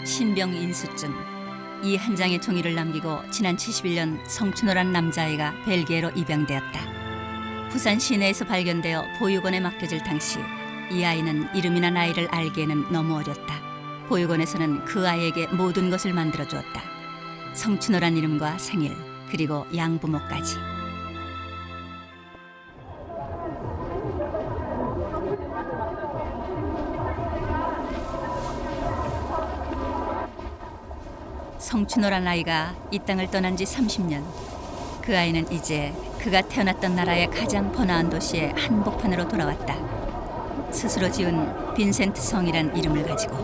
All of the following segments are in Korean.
신병 인수증. 이 한 장의 종이를 남기고 지난 71년 성춘호란 남자아이가 벨기에로 입양되었다. 부산 시내에서 발견되어 보육원에 맡겨질 당시 이 아이는 이름이나 나이를 알기에는 너무 어렸다. 보육원에서는 그 아이에게 모든 것을 만들어 주었다. 성춘호란 이름과 생일, 그리고 양부모까지. 성춘호란 아이가 이 땅을 떠난 지 30년. 그 아이는 이제 그가 태어났던 나라의 가장 번화한 도시의 한복판으로 돌아왔다. 스스로 지은 빈센트 성이란 이름을 가지고.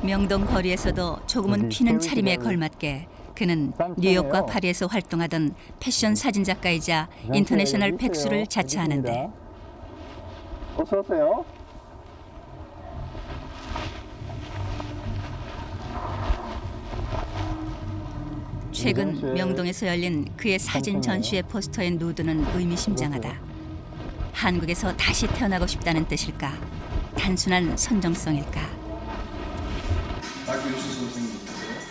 명동 거리에서도 조금은 피는 차림에 걸맞게 그는 뉴욕과 파리에서 활동하던 패션 사진작가이자 인터내셔널 백수를 자처하는데, 어서 오세요. 최근 명동에서 열린 그의 사진 전시회 포스터의 누드는 의미심장하다. 한국에서 다시 태어나고 싶다는 뜻일까? 단순한 선정성일까?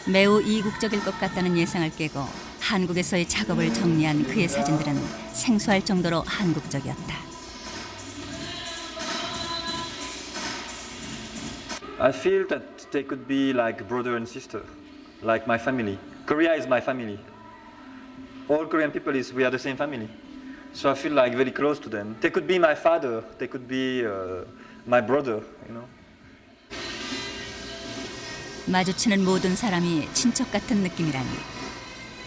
매우 이국적일 것 같다는 예상을 깨고 한국에서의 작업을 정리한 그의 사진들은 생소할 정도로 한국적이었다. I feel that they could be like brother and sister, like my family. Korea is my family. All Korean people we are the same family. So I feel like very close to them. They could be my father. They could be my brother. You know. 마주치는 모든 사람이 친척 같은 느낌이라니.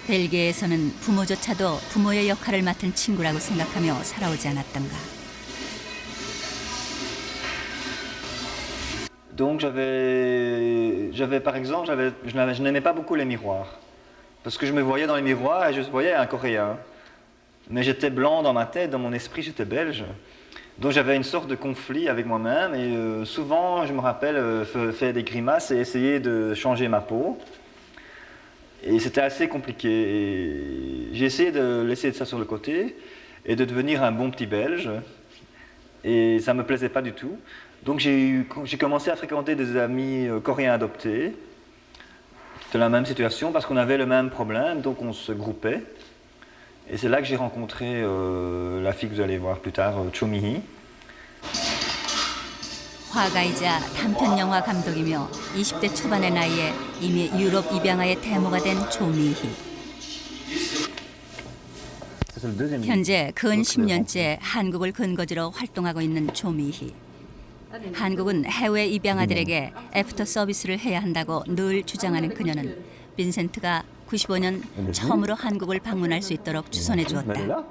벨기에에서는 부모조차도 부모의 역할을 맡은 친구라고 생각하며 살아오지 않았던가. Donc par exemple, je n'aimais pas beaucoup les miroirs. Parce que je me voyais dans les miroirs et je voyais un Coréen. Mais j'étais blanc dans ma tête, dans mon esprit j'étais belge. Donc j'avais une sorte de conflit avec moi-même et souvent, je me rappelle, faire des grimaces et essayer de changer ma peau. Et c'était assez compliqué. Et j'ai essayé de laisser ça sur le côté et de devenir un bon petit belge. Et ça ne me plaisait pas du tout. Donc j'ai commencé à fréquenter des amis coréens adoptés de la même situation parce qu'on avait le même problème, donc on se groupait. Et c'est là que j'ai rencontré la fille que vous allez voir plus tard, Cho Mi-hee. 화가이자 단편 영화 감독이며 20대 초반의 나이에 이미 유럽 입양아의 데모가 된 조미희. 현재 근 10년째 한국을 근거지로 활동하고 있는 조미희. 한국은 해외 입양아들에게 애프터 서비스를 해야 한다고 늘 주장하는 그녀는 빈센트가 95년 처음으로 한국을 방문할 수 있도록 추선해 주었다.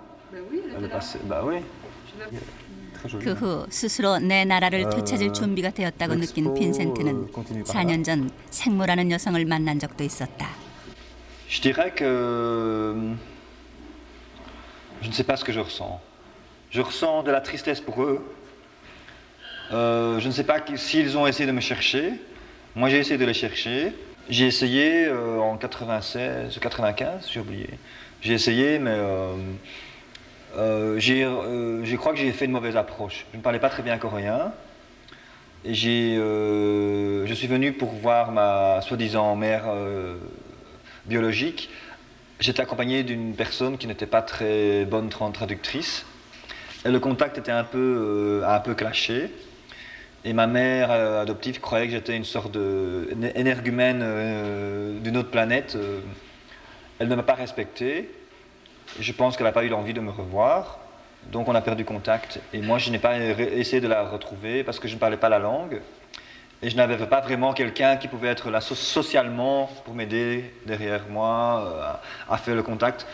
그 후 스스로 내 나라를 되찾을 준비가 되었다고 느낀 빈센트는 4년 전 생모라는 여성을 만난 적도 있었다. Je dirais que je ne sais pas ce que je ressens. Je ressens de la tristesse pour eux. Je ne sais pas s'ils ont essayé de me chercher. Moi, j'ai essayé de les chercher. J'ai essayé en 96, 95, j'ai oublié. J'ai essayé, mais je crois que j'ai fait une mauvaise approche. Je ne parlais pas très bien coréen. Et je suis venu pour voir ma soi-disant mère biologique. J'étais accompagné d'une personne qui n'était pas très bonne traductrice. Et le contact était un peu clashé. Et ma mère adoptive croyait que j'étais une sorte d'énergumène d'une autre planète. Elle ne m'a pas respecté. Je pense qu'elle n'a pas eu l'envie de me revoir. Donc on a perdu contact. Et moi, je n'ai pas essayé de la retrouver parce que je ne parlais pas la langue. Et je n'avais pas vraiment quelqu'un qui pouvait être là socialement pour m'aider derrière moi à faire le contact.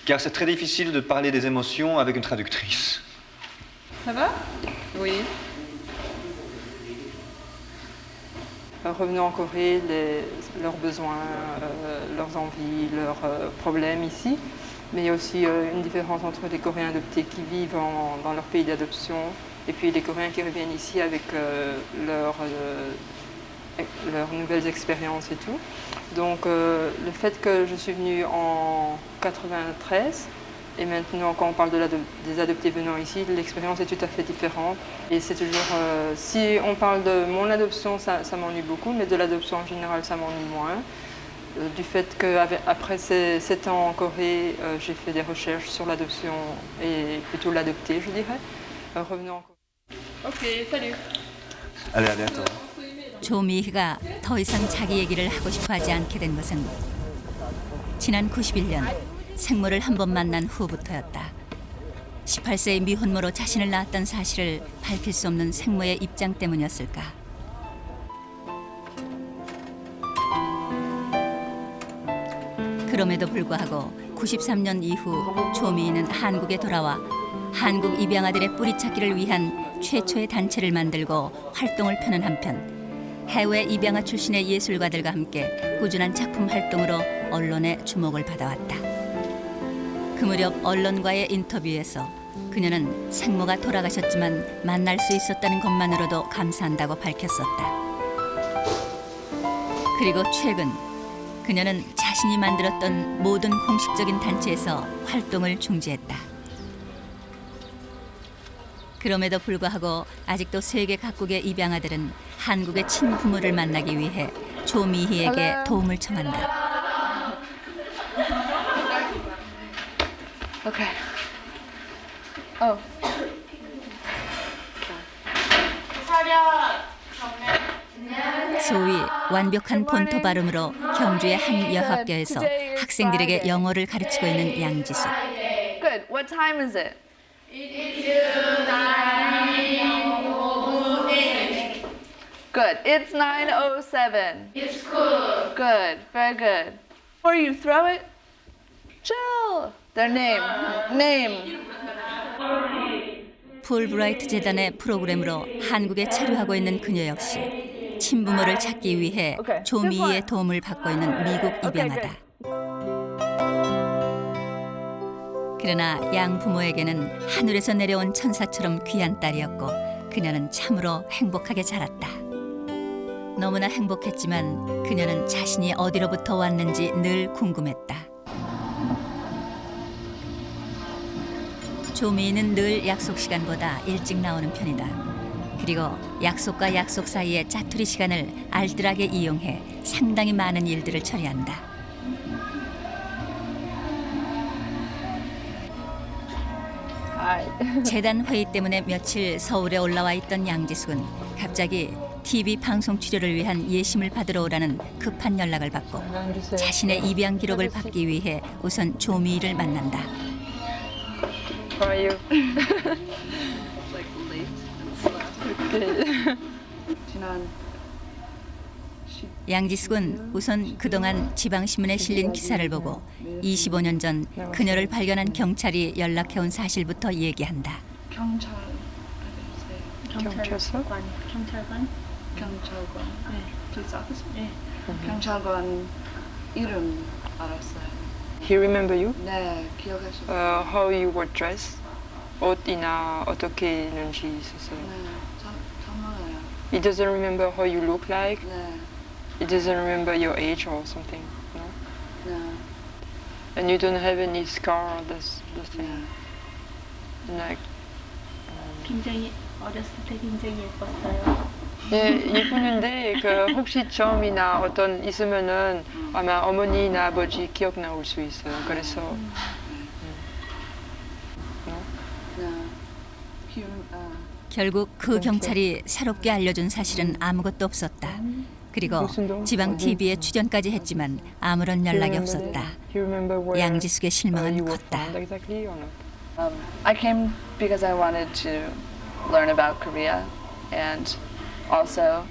Car c'est très difficile de parler des émotions avec une traductrice. Ça va? Oui. Revenons en Corée, leurs besoins, leurs envies, leurs problèmes ici. Mais il y a aussi une différence entre les Coréens adoptés qui vivent dans leur pays d'adoption et puis les Coréens qui reviennent ici avec leurs nouvelles expériences et tout. Donc le fait que je suis venue en 93, Et maintenant, quand on parle des adoptés venant ici, l'expérience est tout à fait différente. Et c'est toujours, si on parle de mon adoption, ça m'ennuie beaucoup, mais de l'adoption en général, ça m'ennuie moins. Du fait qu'après ces 7 ans en Corée, j'ai fait des recherches sur l'adoption et plutôt l'adopté, je dirais. Revenons en Corée. Ok, salut. Allez, à bientôt. 조미희가 더 이상 자기 얘기를 하고 싶어 하지 않게 된 것은 지난 91년 생모를 한 번 만난 후부터였다. 18세의 미혼모로 자신을 낳았던 사실을 밝힐 수 없는 생모의 입장 때문이었을까. 그럼에도 불구하고 93년 이후 조미희는 한국에 돌아와 한국 입양아들의 뿌리찾기를 위한 최초의 단체를 만들고 활동을 펴는 한편 해외 입양아 출신의 예술가들과 함께 꾸준한 작품 활동으로 언론의 주목을 받아왔다. 그 무렵 언론과의 인터뷰에서 그녀는 생모가 돌아가셨지만 만날 수 있었다는 것만으로도 감사한다고 밝혔었다. 그리고 최근 그녀는 자신이 만들었던 모든 공식적인 단체에서 활동을 중지했다. 그럼에도 불구하고 아직도 세계 각국의 입양아들은 한국의 친부모를 만나기 위해 조미희에게 도움을 청한다. Okay. Oh. 소위 완벽한 본토 발음으로 경주의 한 여학교에서 학생들에게 영어를 가르치고 있는 양지수. Good. What time is it? Good. It's 9:07. It's cool. Good. Very good. Before you throw it, chill. Their name. Name. 풀브라이트 재단의 프로그램으로 한국에 체류하고 있는 그녀 역시 친부모를 찾기 위해 조미희의 도움을 받고 있는 미국 입양아다. 그러나 양 부모에게는 하늘에서 내려온 천사처럼 귀한 딸이었고 그녀는 참으로 행복하게 자랐다. 너무나 행복했지만 그녀는 자신이 어디로부터 왔는지 늘 궁금했다. 조미희는 늘 약속 시간보다 일찍 나오는 편이다. 그리고 약속과 약속 사이의 짜투리 시간을 알뜰하게 이용해 상당히 많은 일들을 처리한다. 재단 회의 때문에 며칠 서울에 올라와 있던 양지숙은 갑자기 TV 방송 출연을 위한 예심을 받으러 오라는 급한 연락을 받고 자신의 입양 기록을 받기 위해 우선 조미희를 만난다. How are you? Like late and slow. 지난 양지숙은 우선 그동안 지방신문에 실린 기사를 보고 25년 전 그녀를 발견한 경찰이 연락해온 사실부터 얘기한다. 경찰서? 경찰관. police officer? 경찰관 이름 알았어요. He remember you? 네, 기억하셨어요. How you were dressed? 옷이나 어떻게 있는지 있었어요. 네, 잘 몰라요. He doesn't remember how you look like? 네, He doesn't remember your age or something, no? 네, And you don't have any scar, this thing? 네. Like, 굉장히 어렸을 때 굉장히 예뻤어요. 예, 예쁘는데 그 혹시 점이나 어떤 있으면은 아마 어머니나 아버지 기억 나올 수 있어요. 그래서 네. 결국 그 경찰이 새롭게 알려준 사실은 아무것도 없었다. 그리고 지방 TV에 출연까지 했지만 아무런 연락이 없었다. 양지숙의 실망은 컸다. Exactly or not? I came because I wanted to learn about Korea, and also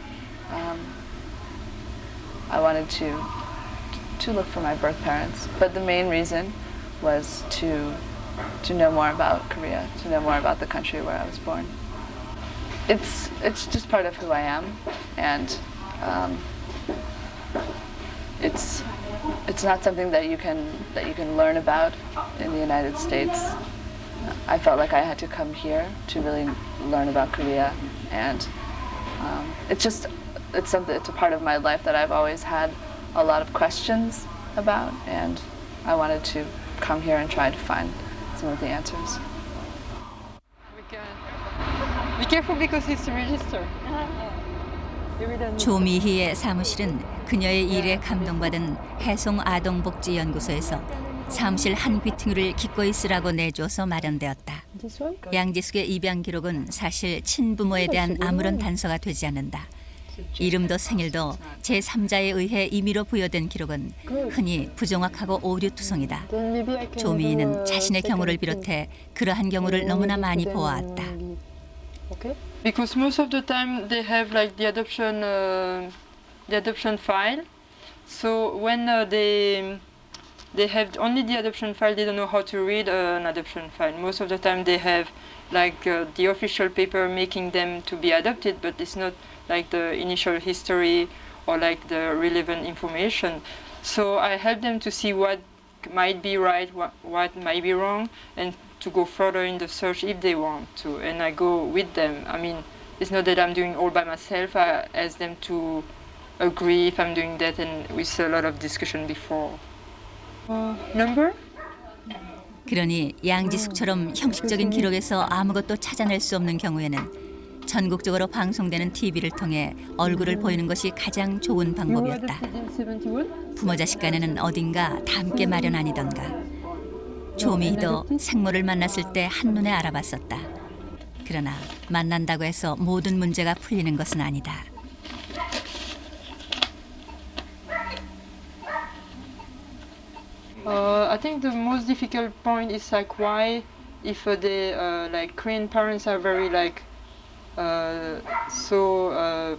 I wanted to look for my birth parents. But the main reason was to know more about Korea, to know more about the country where I was born. It's just part of who I am, and it's not something that you can learn about in the United States. I felt like I had to come here to really learn about Korea, and it's a part of my life that I've always had a lot of questions about, and I wanted to come here and try to find some of the answers. Be careful because it's registered. 조미희의 사무실은 그녀의 일에 감동받은 해송아동복지연구소에서 사무실 한 귀퉁이를 기꺼이 쓰라고 내줘서 마련되었다. 양지숙의 입양 기록은 사실 친부모에 대한 아무런 단서가 되지 않는다. 이름도 생일도 제3자에 의해 임의로 부여된 기록은 흔히 부정확하고 오류투성이다. 조미희는 자신의 경우를 비롯해 그러한 경우를 너무나 많이 보아왔다. Because most of the time they have like the adoption file. So when they have only the adoption file, they don't know how to read an adoption file. Most of the time they have like the official paper making them to be adopted, but it's not like the initial history or like the relevant information. So I help them to see what might be right, what might be wrong, and to go further in the search if they want to. And I go with them. I mean, it's not that I'm doing all by myself. I ask them to agree if I'm doing that, and with a lot of discussion before. Number? 그러니 양지숙처럼 형식적인 기록에서 아무것도 찾아낼 수 없는 경우에는 전국적으로 방송되는 TV를 통해 얼굴을 보이는 것이 가장 좋은 방법이었다. 부모 자식 간에는 어딘가 닮게 마련 아니던가. 조미희도 생모를 만났을 때 한눈에 알아봤었다. 그러나 만난다고 해서 모든 문제가 풀리는 것은 아니다. I think the most difficult point is like why, if they like Korean parents are very like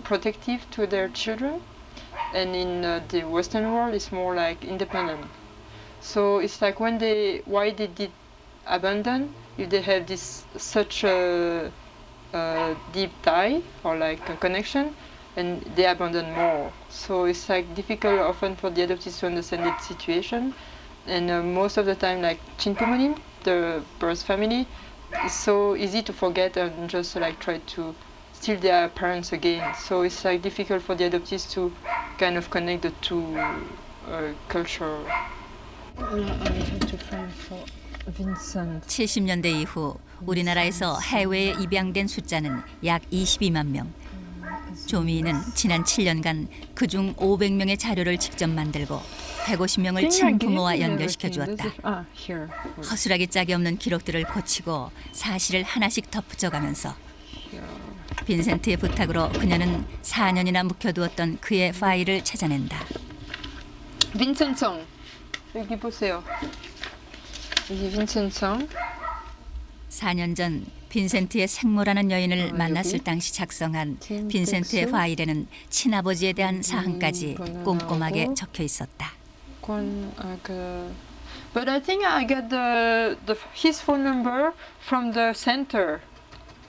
protective to their children, and in the Western world it's more like independent. So it's like why they did abandon if they have this such a deep tie or like a connection, and they abandon more. So it's like difficult often for the adoptees to understand the situation. And most of the time, like Chinpumonim, the birth family, it's so easy to forget and just like try to steal their parents again. So it's like difficult for the adoptees to kind of connect the two culture. I have to find for Vincent. 70년대 이후 우리나라에서 해외에 입양된 숫자는 약 22만 명. 조미희는 지난 7년간 그중 500명의 자료를 직접 만들고 150명을 친부모와 연결시켜 주었다. 허술하기 짝이 없는 기록들을 고치고 사실을 하나씩 덧붙여가면서 빈센트의 부탁으로 그녀는 4년이나 묵혀두었던 그의 파일을 찾아낸다. Vincent Song. 여기 보세요. 이게 Vincent Song. 4년 전 빈센트의 생모라는 여인을 만났을 당시 작성한 빈센트의 파일에는 친아버지에 대한 사항까지 꼼꼼하게 적혀 있었다. But I think I got his phone number from the center.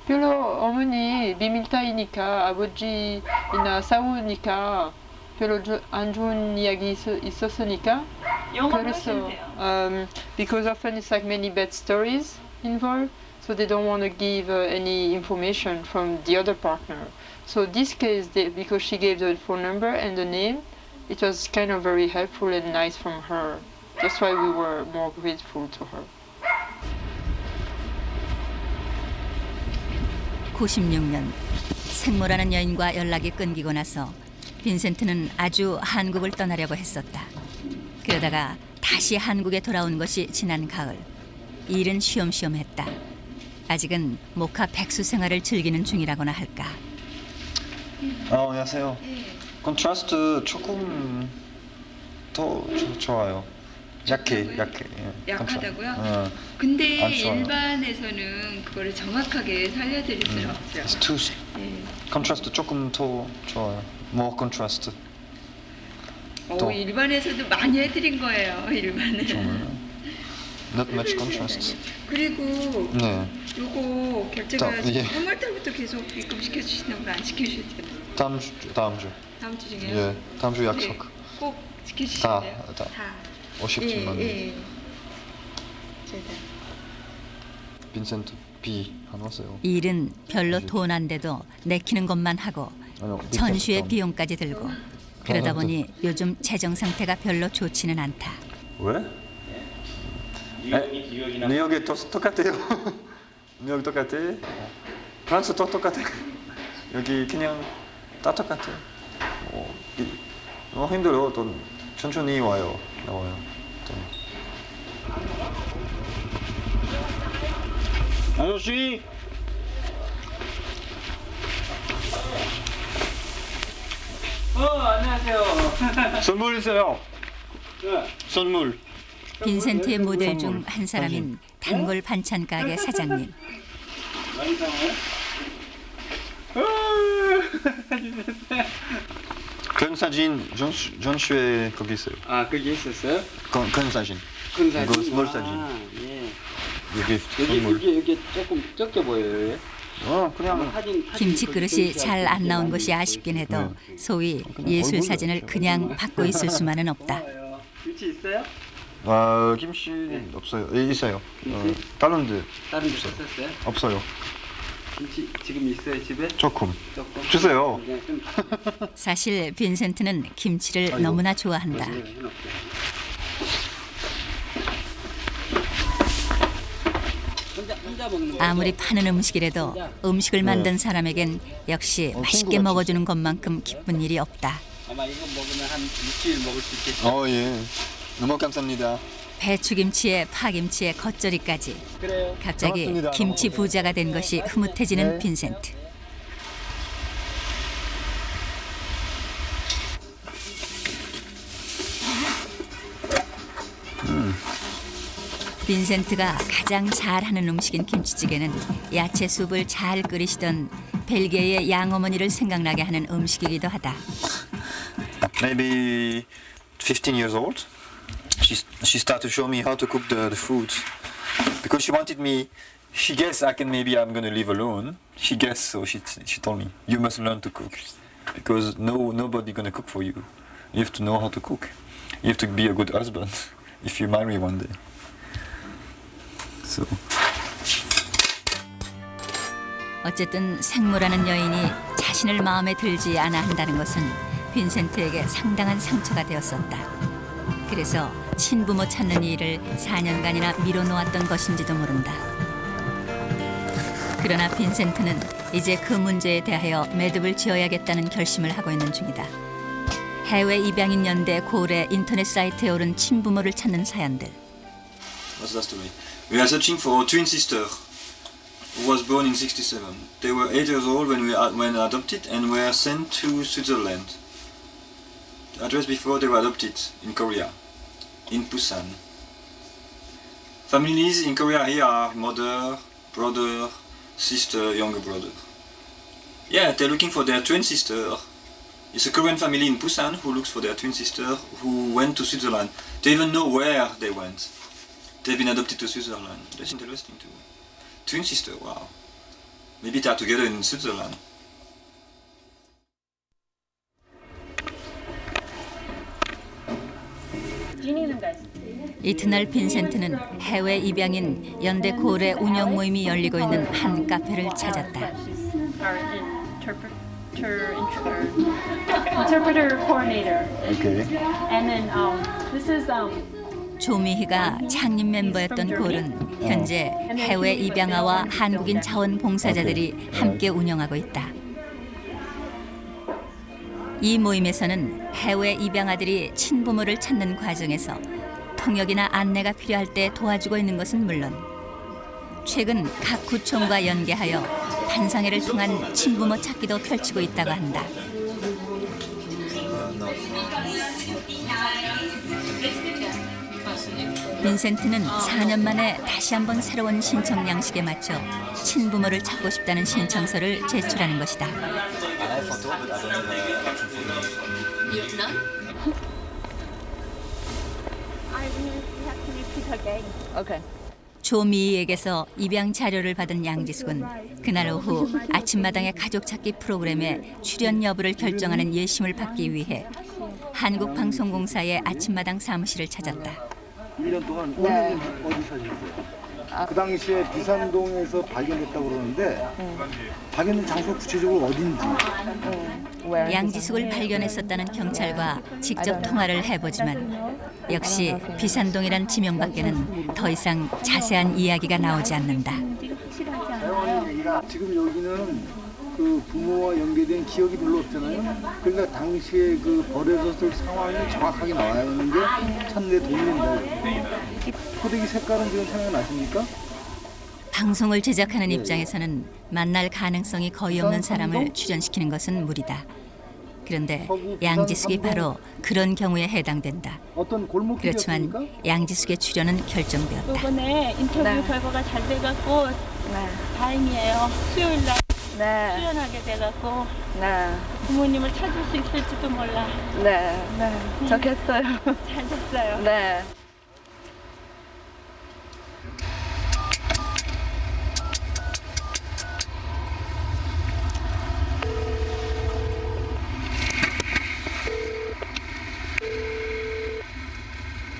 별로 어머니 비밀타이니까 아버지나 싸우니까 별로 안 좋은 이야기 있었으니까. 그래서 because often it's like many bad stories involved, so they don't want to give any information from the other partner. So this case, because she gave the phone number and the name, it was kind of very helpful and nice from her. That's why we were more grateful to her. 96년 생모라는 여인과 연락이 끊기고 나서 빈센트는 아주 한국을 떠나려고 했었다. 그러다가 다시 한국에 돌아온 것이 지난 가을. 일은 쉬엄쉬엄 했다. 아직은 모카 백수 생활을 즐기는 중이라고나 할까. 안녕하세요. 컨트라스트 조금 더 좋아요. 약해. 약하다고요? 근데 안 좋아요. 일반에서는 그거를 정확하게 살려드릴 수는 없죠. It's too. 컨트라스트 조금 더 좋아요. More contrast. 더. 일반에서도 많이 해드린 거예요. 일반은. 정말요? Not much contrast. 그리고 네. 요거 결제가 예. 3월 달부터 계속 입금시켜 주시는 걸 안 시켜주셨죠? 다음 주. 다음 주 중에요? 예. 다음 주 약속. 꼭 지켜주시는데요? 다. 50만. 예. 빈센트 B 안 왔어요. 일은 별로 돈 안 돼도 내키는 것만 하고 아니요. 전시회 비용까지 들고 그러다 보니 요즘 재정 상태가 별로 좋지는 않다. 왜? 뉴욕이 똑같아요. 뉴욕 똑같아. 프랑스도 똑같아. 여기 그냥 다 똑같아. 너무 힘들어. 또 천천히 나와요. 아저씨. 안녕하세요. 선물 있어요. 선물. 빈센트의 모델 중 한 사람인 단골 반찬 가게 사장님. 많이 사와요? 큰 사진 전시회 거기 있어요. 아, 그게 있었어요? 큰 사진. 큰 사진? 이거 스몰 사진. 예. 여기 선물. 여기 조금 적게 보여요. 그냥 김치 그릇이 잘 안 나온 것이 아쉽긴 해도 소위 예술 사진을 그냥 받고 있을 수만은 없다. 김치 있어요? 김치 없어요. 있어요. 다른 데 다른 데 썼어요? 없어요. 김치 지금 있어요, 집에? 조금. 조금? 주세요. 그냥 좀 사실 빈센트는 김치를 너무나 좋아한다. 해놓을게요. 혼자 먹는 거. 아무리 파는 음식이라도 음식을 만든 사람에겐 역시 맛있게 먹어주는 것만큼 기쁜 일이 없다. 아마 이거 먹으면 한 일주일 먹을 수 있겠죠? 예. 너무 감사합니다. 배추김치에 파김치에 겉절이까지. 그래요. 갑자기 고맙습니다. 김치 부자가 된 것이 흐뭇해지는 빈센트. 빈센트가 가장 잘하는 음식인 김치찌개는 야채 수프를 잘 끓이시던 벨기에의 양어머니를 생각나게 하는 음식이기도 하다. Maybe 15 years old. She started to show me how to cook the food because she wanted me. She guessed I'm gonna live alone. She guessed, so she told me you must learn to cook because nobody gonna cook for you. You have to know how to cook. You have to be a good husband if you marry one day. So. 어쨌든 생모라는 여인이 자신을 마음에 들지 않아 한다는 것은 빈센트에게 상당한 상처가 되었었다. 그래서 친부모 찾는 일을 4년간이나 미뤄놓았던 것인지도 모른다. 그러나 빈센트는 이제 그 문제에 대하여 매듭을 지어야겠다는 결심을 하고 있는 중이다. 해외 입양인 연대 고래 인터넷 사이트에 오른 친부모를 찾는 사연들. What's that story? We are searching for a twin sister who was born in '67. They were 8 years old when adopted and were sent to Switzerland. The address before they were adopted in Korea, in Busan. Families in Korea here are mother, brother, sister, younger brother. Yeah, they're looking for their twin sister. It's a Korean family in Busan who looks for their twin sister who went to Switzerland. They even know where they went. They've been adopted to Switzerland. That's interesting too. Twin sister, wow. Maybe they are together in Switzerland. 이튿날 빈센트는 해외 입양인 연대 고래 운영 모임이 열리고 있는 한 카페를 찾았다. Interpreter coordinator. Okay. And then this is 조미희가 창립 멤버였던 골은 현재 해외 입양아와 한국인 자원봉사자들이 함께 운영하고 있다. 이 모임에서는 해외 입양아들이 친부모를 찾는 과정에서 통역이나 안내가 필요할 때 도와주고 있는 것은 물론 최근 각 구청과 연계하여 판상회를 통한 친부모 찾기도 펼치고 있다고 한다. 빈센트는 4년 만에 다시 한번 새로운 신청 양식에 맞춰 친부모를 찾고 싶다는 신청서를 제출하는 것이다. Okay. 조미희에게서 입양 자료를 받은 양지숙은 그날 오후 아침마당의 가족 찾기 프로그램에 출연 여부를 결정하는 예심을 받기 위해 한국방송공사의 아침마당 사무실을 찾았다. 1년 동안 어디 사셨어요? 그 당시에 비산동에서 발견됐다고 그러는데 발견된 장소 구체적으로 어딘지. 양지숙을 발견했었다는 경찰과 직접 통화를 해보지만 역시 비산동이란 지명밖에는 더 이상 자세한 이야기가 나오지 않는다. 지금 여기는 그 부모와 연계된 기억이 별로 없잖아요. 그러니까 당시에 그 버려졌을 상황이 정확하게 나와야 하는 게 찾는 데 도움이 된다. 포대기 색깔은 지금 생각나십니까? 방송을 제작하는 입장에서는 만날 가능성이 거의 없는 사람을 출연시키는 것은 무리다. 그런데 양지숙이 바로 그런 경우에 해당된다. 어떤 골목길이었습니까? 그렇지만 양지숙의 출연은 결정되었다. 이번에 인터뷰 결과가 잘 돼갖고 다행이에요. 수요일 날 출연하게 돼갖고 부모님을 찾을 수 있을지도 몰라. 좋겠어요. 잘 됐어요. 네.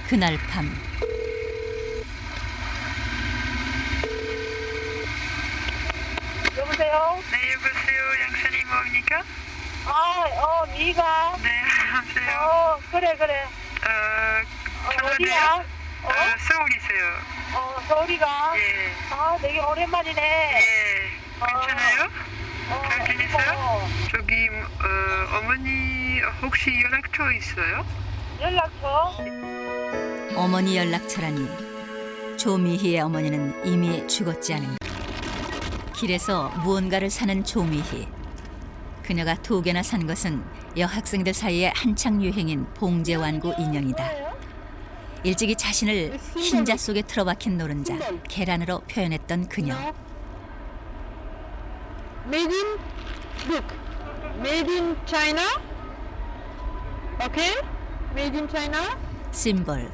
그날 밤 여보세요? 네, 여보세요. 양산이 뭐입니까? 미가. 네, 안녕하세요. 그래. 전화네요? 어디야? 서울이세요. 서울이가? 예. 되게 오랜만이네. 예. 괜찮아요? 잘 지내세요? 저기, 어머니 혹시 연락처 있어요? 연락처? 어머니 연락처라니 조미희의 어머니는 이미 죽었지 않은가. 길에서 무언가를 사는 조미희. 그녀가 2개나 산 것은 여학생들 사이에 한창 유행인 봉제완구 인형이다. 일찍이 자신을 흰자 속에 틀어박힌 노른자, 계란으로 표현했던 그녀. Made in, look, made in China. Okay? Made in China. 심볼.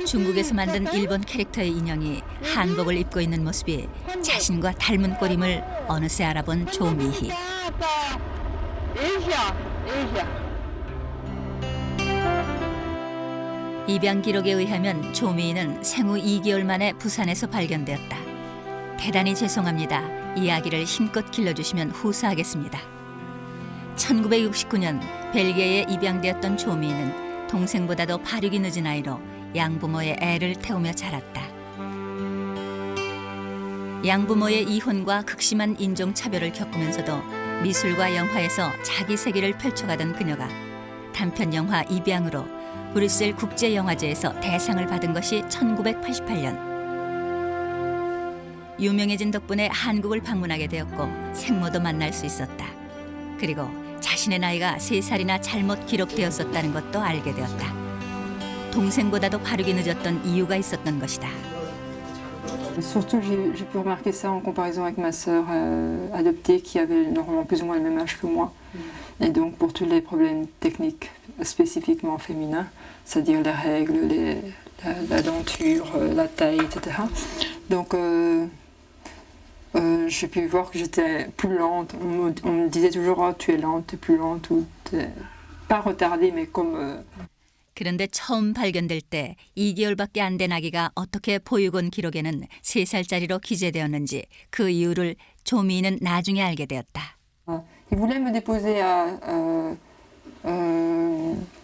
중국에서 만든 일본 캐릭터의 인형이 한복을 입고 있는 모습이 자신과 닮은 꼴임을 어느새 알아본 조미희. Asia. 입양 기록에 의하면 조미희는 생후 2개월 만에 부산에서 발견되었다. 대단히 죄송합니다. 이야기를 힘껏 길러주시면 후수하겠습니다. 1969년 벨기에에 입양되었던 조미희는 동생보다도 발육이 늦은 아이로 양부모의 애를 태우며 자랐다. 양부모의 이혼과 극심한 인종차별을 겪으면서도 미술과 영화에서 자기 세계를 펼쳐가던 그녀가 단편 영화 입양으로 브뤼셀 국제영화제에서 대상을 받은 것이 1988년. 유명해진 덕분에 한국을 방문하게 되었고 생모도 만날 수 있었다. 그리고 자신의 나이가 3살이나 잘못 기록되었었다는 것도 알게 되었다. 동생보다도 발육이 늦었던 이유가 있었던 것이다. Surtout, j'ai pu remarquer ça en comparaison avec ma sœur adoptée qui avait normalement plus ou moins le même âge que moi. Et donc pour tous les problèmes techniques spécifiquement féminins, c'est-à-dire les règles, la denture, la taille, etc. Donc j'ai pu voir que j'étais plus lente. On me disait toujours oh, tu es lente, tu es plus lente, ou pas retardée, mais comme... 그런데 처음 발견될 때 2개월밖에 안 된 아기가 어떻게 보육원 기록에는 3살짜리로 기재되었는지 그 이유를 조미희는 나중에 알게 되었다. Il voulait me déposer à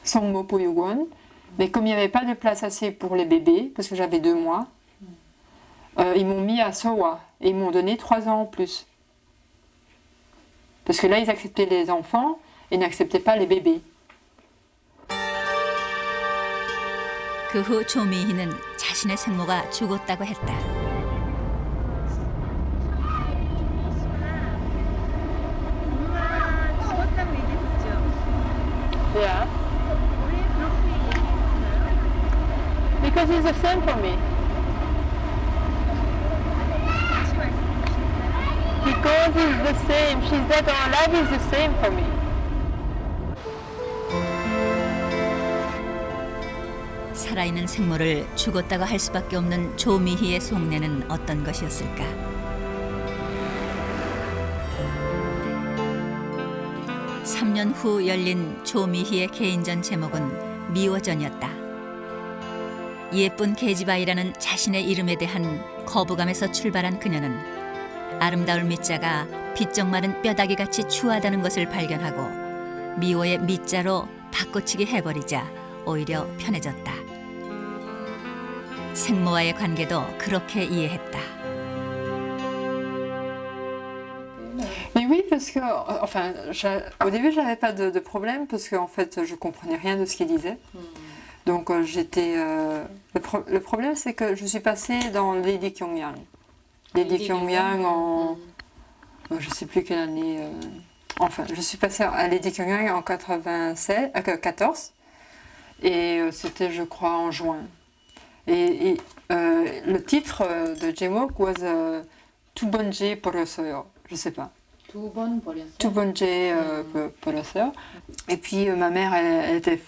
Sangmo Boyugon, mais comme il n'y avait pas de place assez pour les bébés, parce que j'avais 2 mois, ils m'ont mis à Sowa et ils m'ont donné 3 ans en plus. Parce que là, ils acceptaient les enfants et n'acceptaient pas les bébés. 그 후 조미희는 자신의 생모가 죽었다고 했다. Yeah. Because it's the same for me. Because it's the same. She's dead or alive is the same for me. 살아있는 생모를 죽었다고 할 수밖에 없는 조미희의 속내는 어떤 것이었을까? 삼 년 후 열린 조미희의 개인전 제목은 미워전이었다. 예쁜 계집아이라는 자신의 이름에 대한 거부감에서 출발한 그녀는 아름다울 미자가 비쩍 마른 뼈다귀같이 추하다는 것을 발견하고 미호의 미자로 바꿔치기 해버리자 오히려 편해졌다. 생모와의 관계도 그렇게 이해했다. Mais oui, parce que, enfin, au début, j'avais pas de problème parce qu'en fait, je comprenais rien de ce qu'il disait. Donc, j'étais. Le problème, c'est que je suis passée dans Lady Kyongyang. Lady Kyongyang en. Je sais plus quelle année. Enfin, je suis passée à Lady Kyongyang en 14. Et c'était, je crois, en juin. Et le titre de Jemok was Tubonje Poroseo. Je sais pas. Tubonje Poroseo. Et puis ma mère, elle était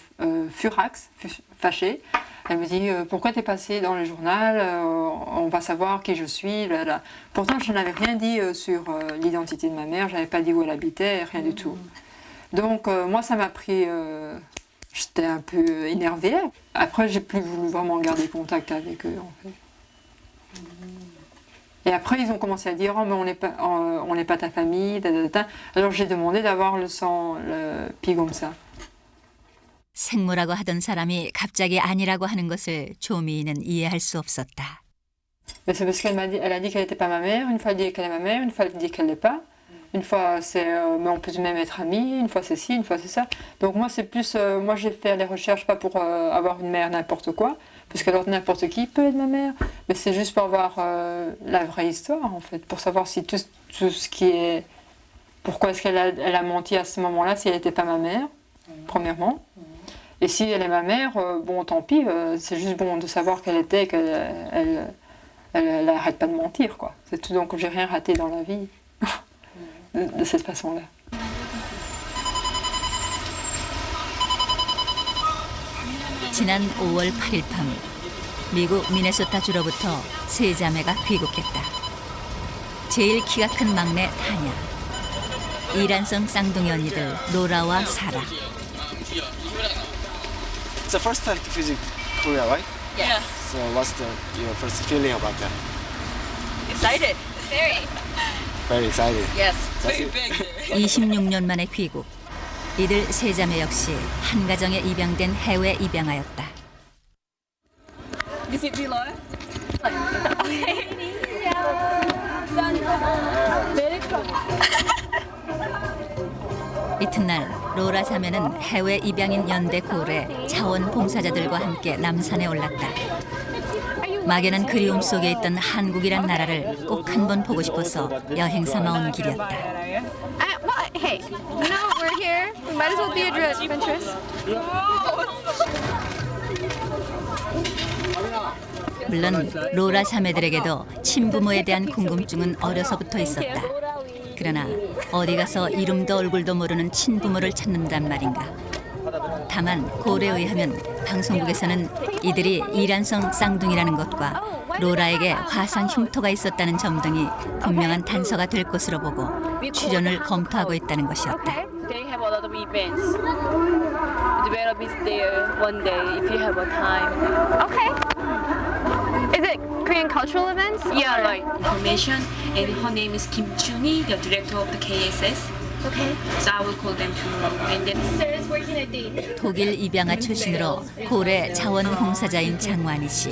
furax, fâchée. Elle me dit pourquoi t'es passée dans le journal, on va savoir qui je suis. Là. Pourtant, je n'avais rien dit sur l'identité de ma mère, je n'avais pas dit où elle habitait, rien du tout. Donc moi, ça m'a pris. J'étais un peu énervée. Après, j'ai plus voulu vraiment garder contact avec eux, en fait. Et après, ils ont commencé à dire « Oh, mais on n'est pas ta famille, ». Alors j'ai demandé d'avoir le sang pigomsa. 생모라고 하던 사람이 갑자기 아니라고 하는 것을 조미희는 이해할 수 없었다. Mais c'est parce elle a dit qu'elle n'était pas ma mère, une fois elle dit qu'elle est ma mère, une fois elle dit qu'elle l'est pas. Une fois c'est mais on peut même être amis, une fois c'est ci, une fois c'est ça. Donc moi c'est plus moi j'ai fait les recherches pas pour avoir une mère n'importe quoi, parce que alors n'importe qui peut être ma mère, mais c'est juste pour avoir la vraie histoire en fait, pour savoir si tout ce qui est pourquoi est-ce qu'elle a menti à ce moment-là si elle n'était pas ma mère, premièrement. Et si elle est ma mère, bon tant pis, c'est juste bon de savoir qu'elle était, qu'elle elle arrête pas de mentir quoi. C'est tout, donc j'ai rien raté dans la vie. De cette façon-là. 지난 5월 8일 밤 미국 미네소타주로부터 세 자매가 귀국했다. 제일 키가 큰 막내 타냐, 이란성 쌍둥이 언니들 로라와 사라. It's the first time to visit Korea, right? Yes. So what's your first feeling about that? Excited. Very. Very excited. Yes. Very big. 26년 만의 귀국. 이들 세 자매 역시 한 가정에 입양된 해외 입양아였다. Visit below. 이튿날 로라 자매는 해외 입양인 연대 고래 자원봉사자들과 함께 남산에 올랐다. 막연한 그리움 속에 있던 한국이란 나라를 꼭 한번 보고 싶어서 여행 삼아 온 길이었다. Hey, you know we're here. We might as well be adventurous. 물론 로라 자매들에게도 친부모에 대한 궁금증은 어려서부터 있었다. 그러나 어디 가서 이름도 얼굴도 모르는 친부모를 찾는단 말인가. 다만 고래에 의하면 방송국에서는 이들이 이란성 쌍둥이라는 것과 로라에게 화상 흉터가 있었다는 점 등이 분명한 단서가 될 것으로 보고 출연을 검토하고 있다는 것이었다. They have a lot of events. You better be there one day if you have a time. Okay. Is it Korean cultural events? Yeah, right. Information, and her name is Kim Chuni, the director of the KSS. Okay. So I will call them tomorrow. And then Sir is working a date. 독일 입양아 출신으로 고래 자원봉사자인 장완희 씨.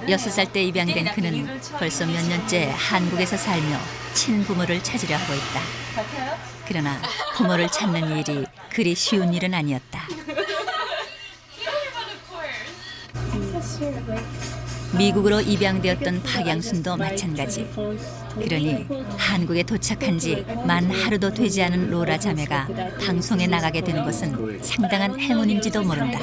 6살 때 입양된 그는 벌써 몇 년째 한국에서 살며 친부모를 찾으려 하고 있다. 그러나 부모를 찾는 일이 그리 쉬운 일은 아니었다. 미국으로 입양되었던 박양순도 마찬가지. 그러니 한국에 도착한 지 만 하루도 되지 않은 로라 자매가 방송에 나가게 된 것은 상당한 행운인지도 모른다.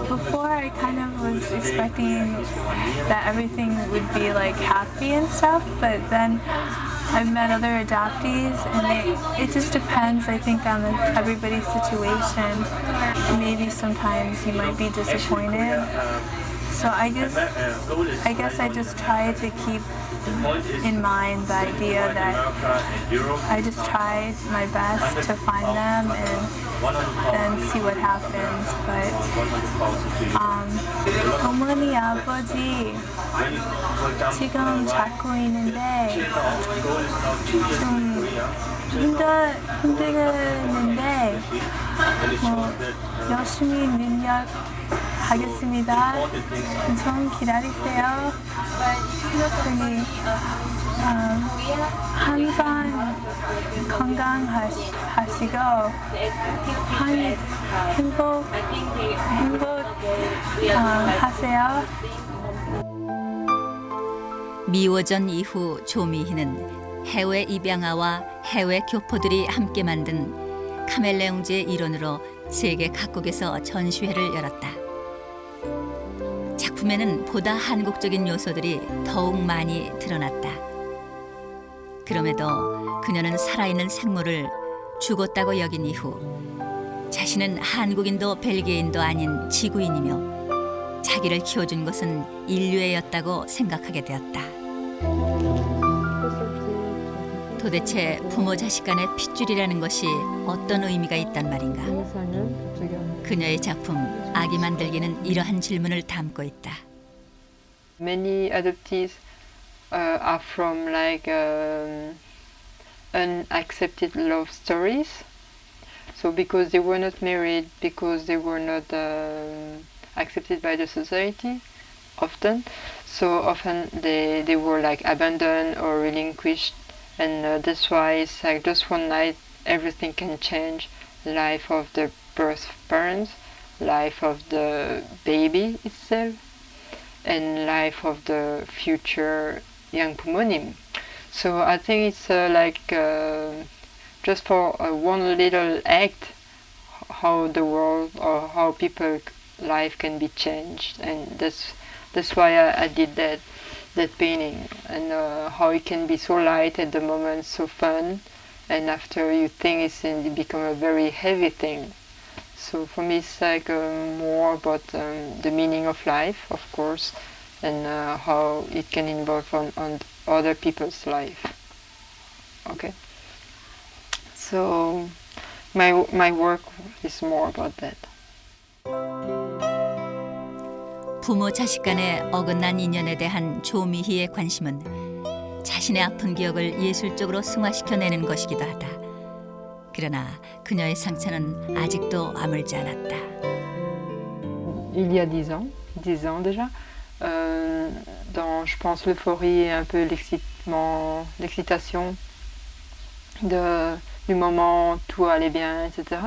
Before I kind of was expecting that everything would be like happy and stuff, but then I've met other adoptees and it just depends, I think, on everybody's situation. Maybe sometimes you might be disappointed. So I guess I just try to keep in mind the idea that I just tried my best to find them and and see what happens. But 어머니, 아버지 지금 찾고 있는데 좀 힘드는데 뭐 열심히 능력하겠습니다. 좀 기다리세요. 저기 항상 건강하시고 행복하세요. 미호전 이후 조미희는 해외 입양아와 해외 교포들이 함께 만든 카멜레옹즈의 일원으로 세계 각국에서 전시회를 열었다. 작품에는 보다 한국적인 요소들이 더욱 많이 드러났다. 그럼에도 그녀는 살아있는 생물을 죽었다고 여긴 이후 자신은 한국인도 벨기에인도 아닌 지구인이며 자기를 키워준 것은 인류애였다고 생각하게 되었다. 도대체 부모 자식 간의 핏줄이라는 것이 어떤 의미가 있단 말인가? 그녀의 작품 아기 만들기는 이러한 질문을 담고 있다. Many adoptees are from like unaccepted love stories. So because they were not married, because they were not accepted by the society, often. So often they were like abandoned or relinquished, and that's why it's like just one night everything can change. Life of the birth parents, life of the baby itself, and life of the future young 부모님. So I think it's just for one little act, how the world or how people's life can be changed, and that's why I did that painting, and how it can be so light at the moment, so fun, and after you think it become a very heavy thing. So for me, it's like more about the meaning of life, of course, and how it can involve on other people's life. Okay. So my work is more about that. 부모 자식 간의 어긋난 인연에 대한 조미희의 관심은 자신의 아픈 기억을 예술적으로 승화시켜내는 것이기도 하다. 그러나 그녀의 상처는 아직도 아물지 않았다. Il y a 10 ans déjà, dans, je pense, l'euphorie et un peu l'excitation du moment où tout allait bien, etc.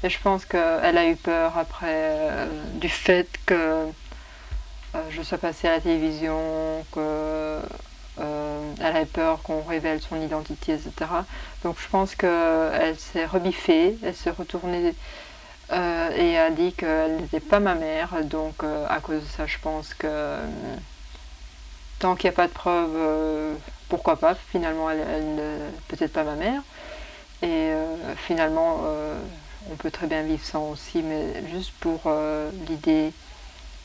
Et je pense qu'elle a eu peur après du fait que je sois passée à la télévision, elle avait peur qu'on révèle son identité, etc. Donc je pense qu'elle s'est rebiffée, elle s'est retournée et a dit qu'elle n'était pas ma mère. Donc à cause de ça, je pense que tant qu'il n'y a pas de preuves, pourquoi pas, finalement elle n'est peut-être pas ma mère. Et finalement, on peut très bien vivre sans aussi, mais juste pour l'idée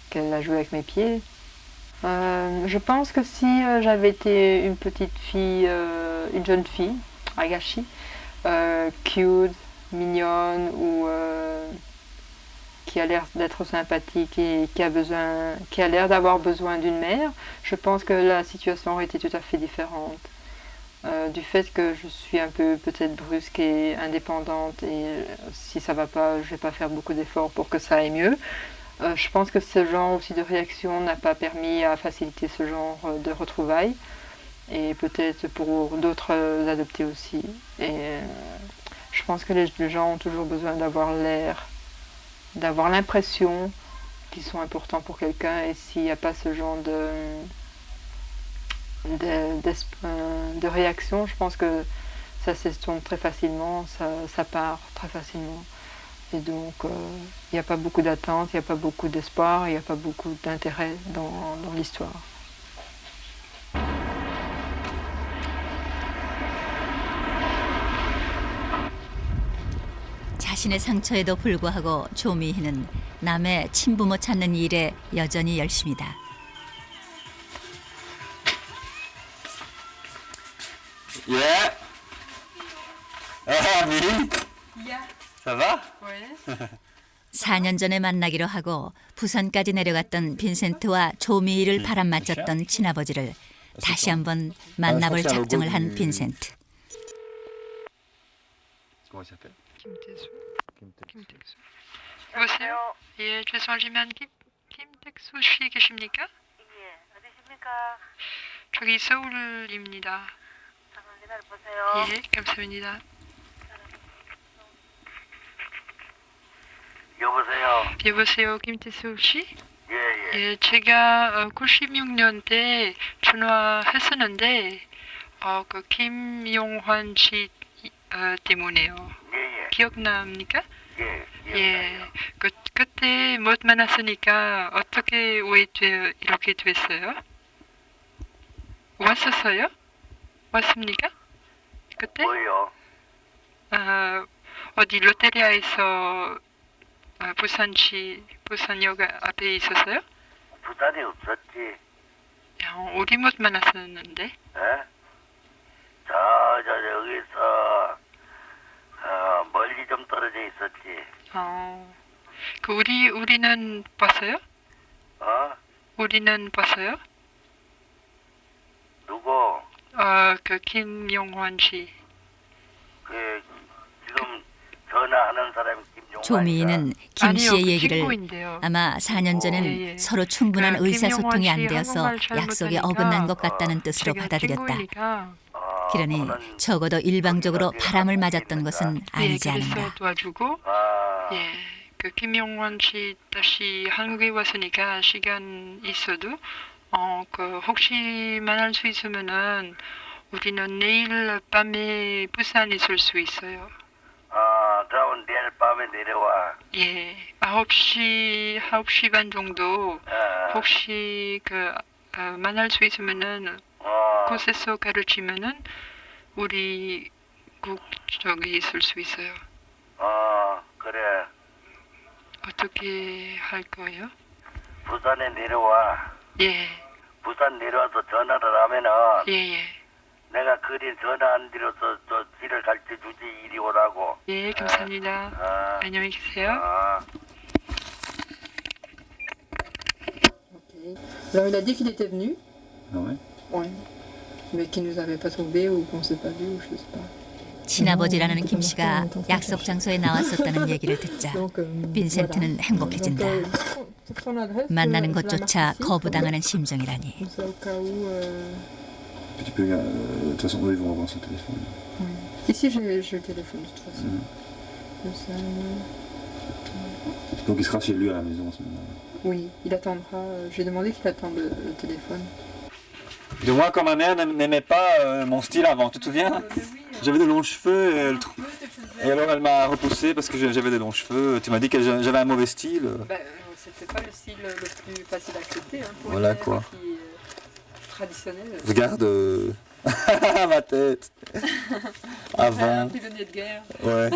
qu'elle a joué avec mes pieds. Je pense que si j'avais été une petite fille, une jeune fille, Agashi, cute, mignonne, ou qui a l'air d'être sympathique et qui a l'air d'avoir besoin d'une mère, je pense que la situation aurait été tout à fait différente. Du fait que je suis un peu peut-être brusque et indépendante, et si ça va pas, je vais pas faire beaucoup d'efforts pour que ça aille mieux. Je pense que ce genre aussi de réaction n'a pas permis à faciliter ce genre de retrouvailles, et peut-être pour d'autres adoptés aussi. Et je pense que les gens ont toujours besoin d'avoir l'impression qu'ils sont importants pour quelqu'un, et s'il n'y a pas ce genre de réaction, je pense que ça s'estompe très facilement, ça part très facilement. Et donc, il n'y a pas beaucoup d'attente, il n'y a pas beaucoup d'espoir, il n'y a pas beaucoup d'intérêt dans l'histoire. 자신의 상처에도 불구하고 조미희는 남의 친부모 찾는 일에 여전히 열심이다. Yeah. Me? Yeah. Ça va? 4년 전에 만나기로 하고 부산까지 내려갔던 빈센트와 조미희를 바람 맞췄던 친아버지를 다시 한번 만나볼 작정을 한 빈센트. 김태수. 여보세요? 예, 죄송하지만 김택수 씨 계십니까? 예, 어디십니까? 저기 서울입니다. 잠깐 기다려보세요. 예, 감사합니다. 여보세요, 김태수 씨? 예, 제가 96년 때 전화했었는데 그 김용환 씨 때문에요. 기억납니까? 예. 그때 못 만났으니까 어떻게 왜 이렇게 됐어요? 왔었어요? 왔습니까? 그때? 뭐요? 어디 롯데리아에서 부산역 앞에 있었어요? 부산에 없었지. 우리 못 만났었는데. 에? 여기서 멀리 좀 떨어져 있었지. 우리는 봤어요? 우리는 봤어요? 누구? 그 김용환 씨. 지금 전화하는 사람이 김용환. 조미희는 김 씨의 아니요, 얘기를 친구인데요. 아마 4년 전엔 서로 충분한 의사소통이 안 되어서 약속에 어긋난 것 같다는 뜻으로 받아들였다. 그러니 적어도 일방적으로 바람을 맞았던 것은 아니지 그래서 않은가. 도와주고, 그 김용환 씨 다시 한국에 왔으니까 시간 있어도, 혹시 만날 수 있으면은 우리는 내일 밤에 부산에 있을 수 있어요. 그러면 내일 밤에 내려와. 예, 9시 반 정도 혹시 만날 수 있으면은 곳에서 가르치면은 우리 저기 있을 수 있어요. 그래. 어떻게 할 거예요? 부산에 내려와. 예. 부산 내려와서 전화를 하면은 예. 내가 그린 전화 안 드려서 저 길을 가르쳐 주지 이리 오라고. 예, 감사합니다. 안녕히 계세요. Alors il a dit qu'il était venu. Ah ouais? Ouais. Mais qu'il nous avait pas trouvé ou qu'on s'est pas vu ou je sais pas. 친아버지라는 김 씨가 약속 장소에 나왔었다는 얘기를 듣자 빈센트는 행복해진다. 만나는 것조차 거부당하는 심정이라니. Tu peux, de toute façon, eux, ils vont avoir son téléphone. Ici, j'ai le téléphone de toute façon. Donc, il sera chez lui à la maison en ce moment. Oui, il attendra. J'ai demandé qu'il attende le téléphone. De moi, quand ma mère n'aimait pas mon style avant, tu te souviens? J'avais des longs cheveux et alors elle m'a repoussé parce que j'avais des longs cheveux. Tu m'as dit que j'avais un mauvais style. C'était pas le style le plus facile à accepter. Pour voilà une quoi. Qui est traditionnelle. Regarde ma tête. Avant. Un prisonnier de guerre. Ouais.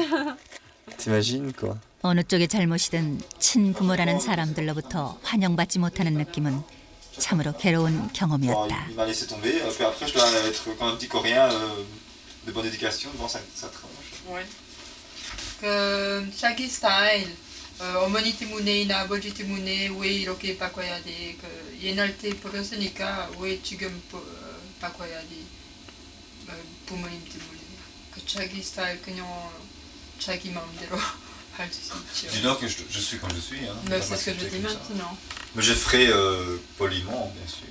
T'imagines quoi. 어느 쪽의 잘못이든 친부모라는 사람들로부터 환영받지 못하는 느낌은 참으로 괴로운 경험이었다. Il m'a laissé tomber, puis après je dois être quand un petit coréen de bonne éducation devant sa tronche. Ouais. 자기 스타일, 어머니 때문에나 아버지 때문에 왜 이렇게 바꿔야 돼? 옛날 때 버렸으니까 왜 지금 바꿔야 돼? 부모님 때문에. 자기 스타일 그냥 자기 마음대로 할 수 있죠. Dis-leur que je suis comme je suis. Hein. Mais c'est ce que je dis maintenant. Mais je ferai poliment, bien sûr.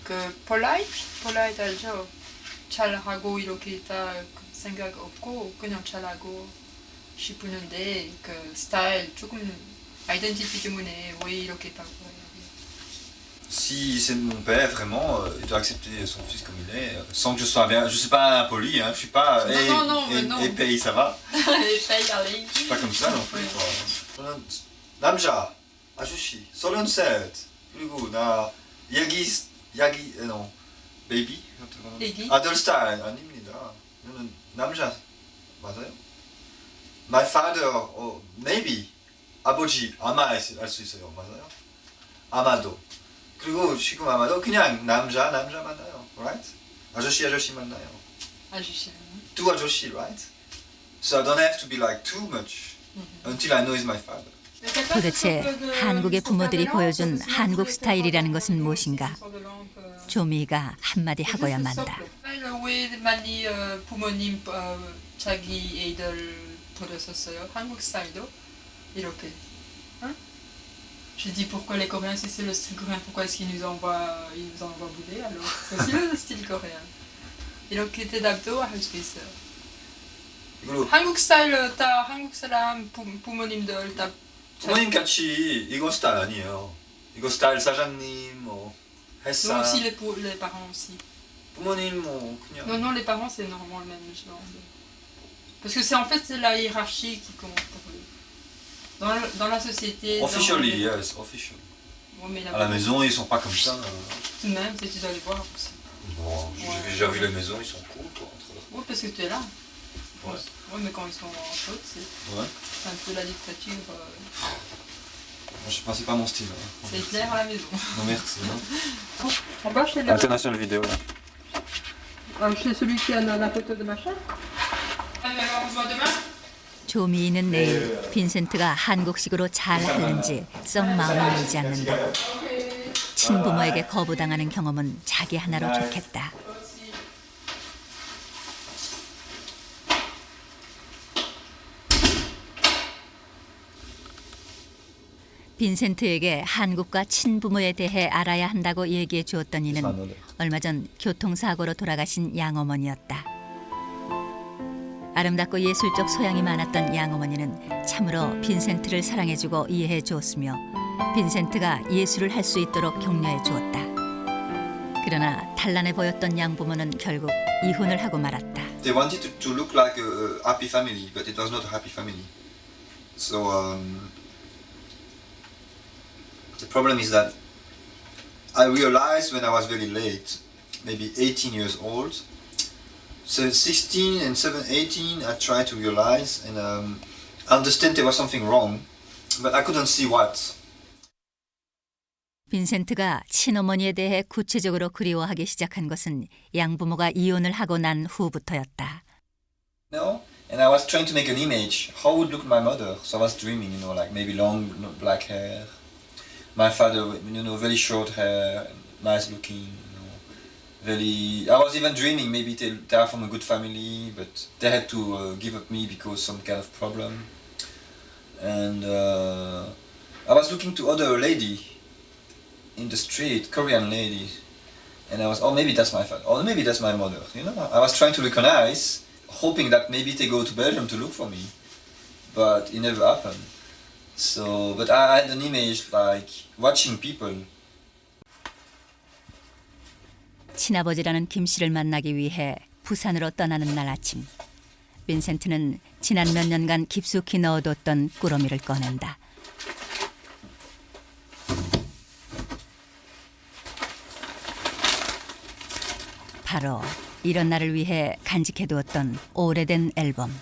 polite 알죠? 잘하고 이렇게 딱 생각 없고 그냥 잘하고 싶은데 스타일 조금 아이덴티티 때문에 왜 이렇게 바꿔야 돼? Si c'est mon père, vraiment, il doit accepter son fils comme il est, sans que je sois bien. Je suis pas impoli, hein, je suis pas. Non. Épais, ça va? Épais, allez. Je suis pas comme ça non plus. 남자, 아저씨, 37, 그리고 나 야기, non, baby? 아들딸 아닙니다. 저는 남자 맞아요? My father, or maybe, 아버지 아마 알 수 있어요, 맞아요? 아마도. 그리고 지금 아마도 그냥 남자 만나요, right? 아저씨 만나요. 아저씨. 두 아저씨, right? So I don't have to be like too much. until I know he's my father. 도대체 한국의 부모들이 보여준 한국 스타일이라는 것은 무엇인가? 조미가 한마디 하고야 만다. 왜 많이 부모님 자기 애들 버렸었어요? 한국 스타일도 이렇게. Je dis pourquoi les Coréens, si c'est le style coréen, pourquoi est-ce qu'ils nous envoient bouler alors? C'est aussi le style coréen. 이렇게 대답도 할 수 있어요. 한국 스타일 다 한국 사람 부모님들 다 부모님 같이 이거 스타일 아니에요. 이거 스타일 사장님 뭐 회사. Non, aussi les parents aussi. 부모님 뭐 그냥. Non, les parents c'est normalement le même genre. Parce que c'est en fait c'est la hiérarchie qui compte pour eux. Dans la société. Officially, yes, official. Bon, mais à la maison, ils sont pas comme ça. Tout de même, tu dois les voir aussi. Bon, j'ai déjà vu les maisons, ils sont cool quoi, entre eux. Oui, parce que tu es là. Ouais. Oui, mais quand ils sont entre eux, c'est un peu la dictature. Je sais pas, c'est pas mon style. Hein. C'est clair à la maison. Non, merci. Hein. En bas, c'est International vidéo là. C'est celui qui a la photo de machin. Alors, on se voit demain. 조미는 내일 빈센트가 한국식으로 잘 하는지 썩 마음에 들지 않는다. 친부모에게 거부당하는 경험은 자기 하나로 좋겠다. 빈센트에게 한국과 친부모에 대해 알아야 한다고 얘기해 주었던 이는 얼마 전 교통사고로 돌아가신 양어머니였다. 아름답고 예술적 소양이 많았던 양어머니는 참으로 빈센트를 사랑해주고 이해해 주었으며 빈센트가 예술을 할 수 있도록 격려해 주었다. 그러나 단란해 보였던 양부모는 결국 이혼을 하고 말았다. They wanted to look like a happy family, but it was not a happy family. So the problem is that I realized when I was very late, maybe 18 years old. So 16 and 18, I tried to realize and understand there was something wrong, but I couldn't see what. 빈센트가 친어머니에 대해 구체적으로 그리워하기 시작한 것은 양부모가 이혼을 하고 난 후부터였다. No, and I was trying to make an image. How would look my mother? So I was dreaming, you know, like maybe long black hair. My father, you know, very short hair, nice looking. I was even dreaming maybe they are from a good family, but they had to give up me because some kind of problem. And I was looking to other lady in the street, Korean lady, and I was, oh, maybe that's my father, or maybe that's my mother. You know, I was trying to recognize, hoping that maybe they go to Belgium to look for me, but it never happened. So, but I had an image like watching people. 친아버지라는 김 씨를 만나기 위해 부산으로 떠나는 날 아침, 빈센트는 지난 몇 년간 깊숙이 넣어뒀던 꾸러미를 꺼낸다. 바로 이런 날을 위해 간직해두었던 오래된 앨범.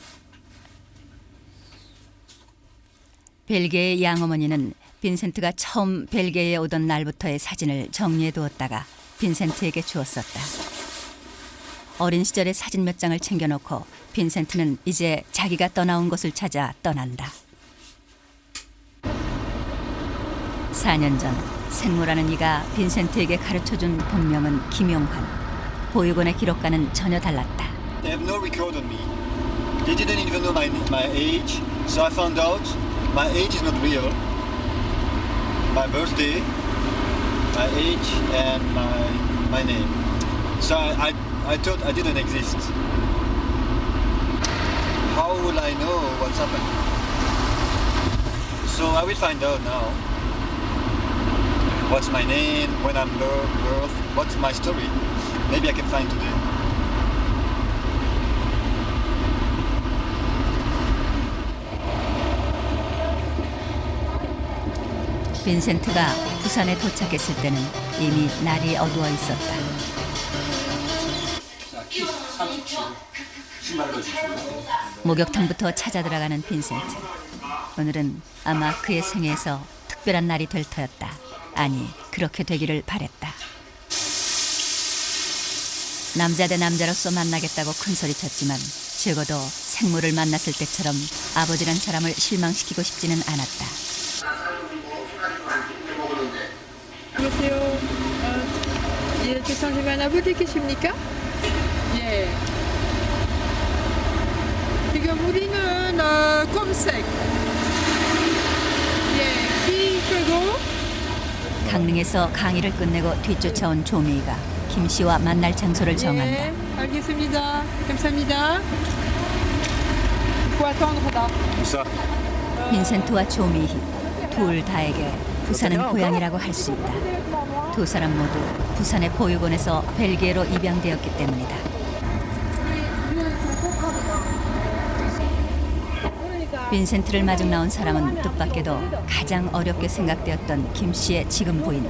벨기에의 양어머니는 빈센트가 처음 벨기에에 오던 날부터의 사진을 정리해두었다가 빈센트에게 주었었다. 어린 시절의 사진 몇 장을 챙겨놓고 빈센트는 이제 자기가 떠나온 곳을 찾아 떠난다. 4년 전 생모라는 이가 빈센트에게 가르쳐준 본명은 김용환. 보육원의 기록과는 전혀 달랐다. They have no record on me. They didn't even know my age, so I found out my age is not real. My birthday, my age, and my name. So I thought I didn't exist. How will I know what's happening? So I will find out now. What's my name, when I'm birth, what's my story? Maybe I can find today. 빈센트가 부산에 도착했을 때는 이미 날이 어두워 있었다. 목욕탕부터 찾아 들어가는 빈센트. 오늘은 아마 그의 생애에서 특별한 날이 될 터였다. 아니, 그렇게 되기를 바랬다. 남자 대 남자로서 만나겠다고 큰소리쳤지만 적어도 생모를 만났을 때처럼 아버지란 사람을 실망시키고 싶지는 않았다. 안녕하세요. 예, 죄송하지만 아버지 계십니까? 예. 지금 우리는 검색. 예, 핑크고. 강릉에서 강의를 끝내고 뒤쫓아온 조미희가 김 씨와 만날 장소를 정한다. 예, 알겠습니다. 감사합니다. 빈센트와 조미희 둘 다에게 부산은 고향이라고 할 수 있다. 두 사람 모두 부산의 보육원에서 벨기에로 입양되었기 때문이다. 빈센트를 마중 나온 사람은 뜻밖에도 가장 어렵게 생각되었던 김 씨의 지금 부인.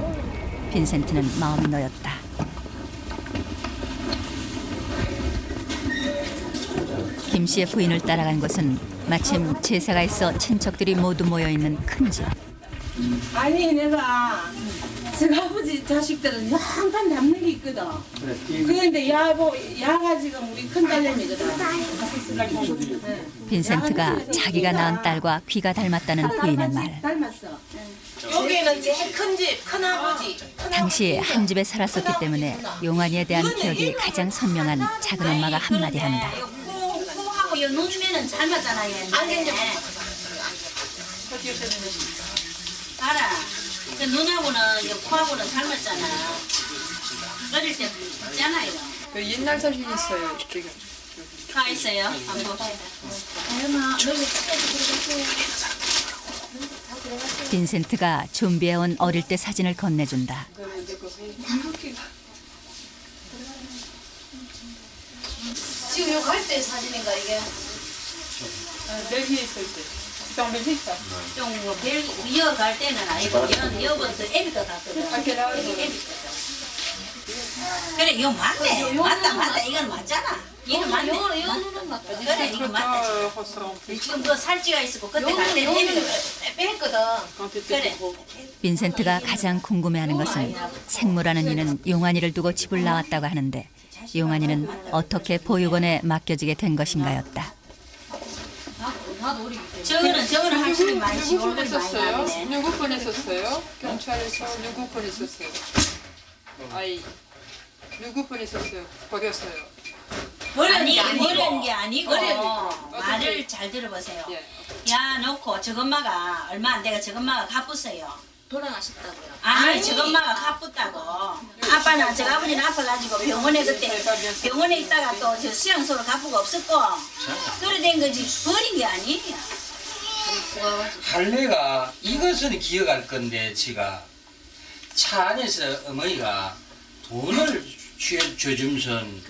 빈센트는 마음이 놓였다. 김 씨의 부인을 따라간 곳은 마침 제사가 있어 친척들이 모두 모여있는 큰 집. 아니 내가 지금 아버지 자식들은 항상 남는 게 있거든. 그런데 야가 지금 우리 큰 딸내미거든. 빈센트가 자기가 낳은 딸과 귀가 닮았다는 부인의 말. 닮았어. 여기는 제일 큰 집, 큰 아버지. 당시 한 집에 살았었기 때문에 용환이에 대한 기억이 가장 선명한 작은 엄마가 한마디 한다. 코하고 요 눈매는 닮았잖아요. 안경 좀 알아. 그 눈하고는 코하고는 닮았잖아. 어릴 때 있잖아요. 그 옛날 사진 있어요, 지금. 다 있어요. 한번 봅시다. 빈센트가 준비해온 어릴 때 사진을 건네준다. 지금 여기 갈 때 사진인가 이게? 벨기에 있을 때. 좀 벨기에 좀 벨기에 갈 때는 아니고 여부터 애비가 갔거든. 그래 이거 맞네. 맞다. 이건 맞잖아. 이건 맞네. 그래 이거 맞다. 지금 그 살찌가 있었고 그때 갈 때는 애비가 뺐거든. 그래. 빈센트가 가장 궁금해하는 것은 생모라는 이는 용환이를 두고 집을 나왔다고 하는데 용환이는 어떻게 보육원에 맡겨지게 된 것인가였다. 저거는 확실히 많이 누구 보냈었어요? 누구 보냈었어요? 경찰에서 누구 보냈었어요? 아이 누구 보냈었어요? 버렸어요. 버리는 게 아니고 말을 잘 들어보세요. 야 놓고 저엄마가 얼마 안 돼가 저엄마가 갚았어요. 돌아가셨다고요? 아니 저엄마가 갚았다고. 아빠는 저 아버지는 아파가지고 병원에 그때 병원에 있다가 또 저 수양소로 갚고 없었고 그래 된 거지 버린 게 아니에요. 할매가 이것은 기억할 건데 지가 차 안에서 어머니가 돈을 줘줌선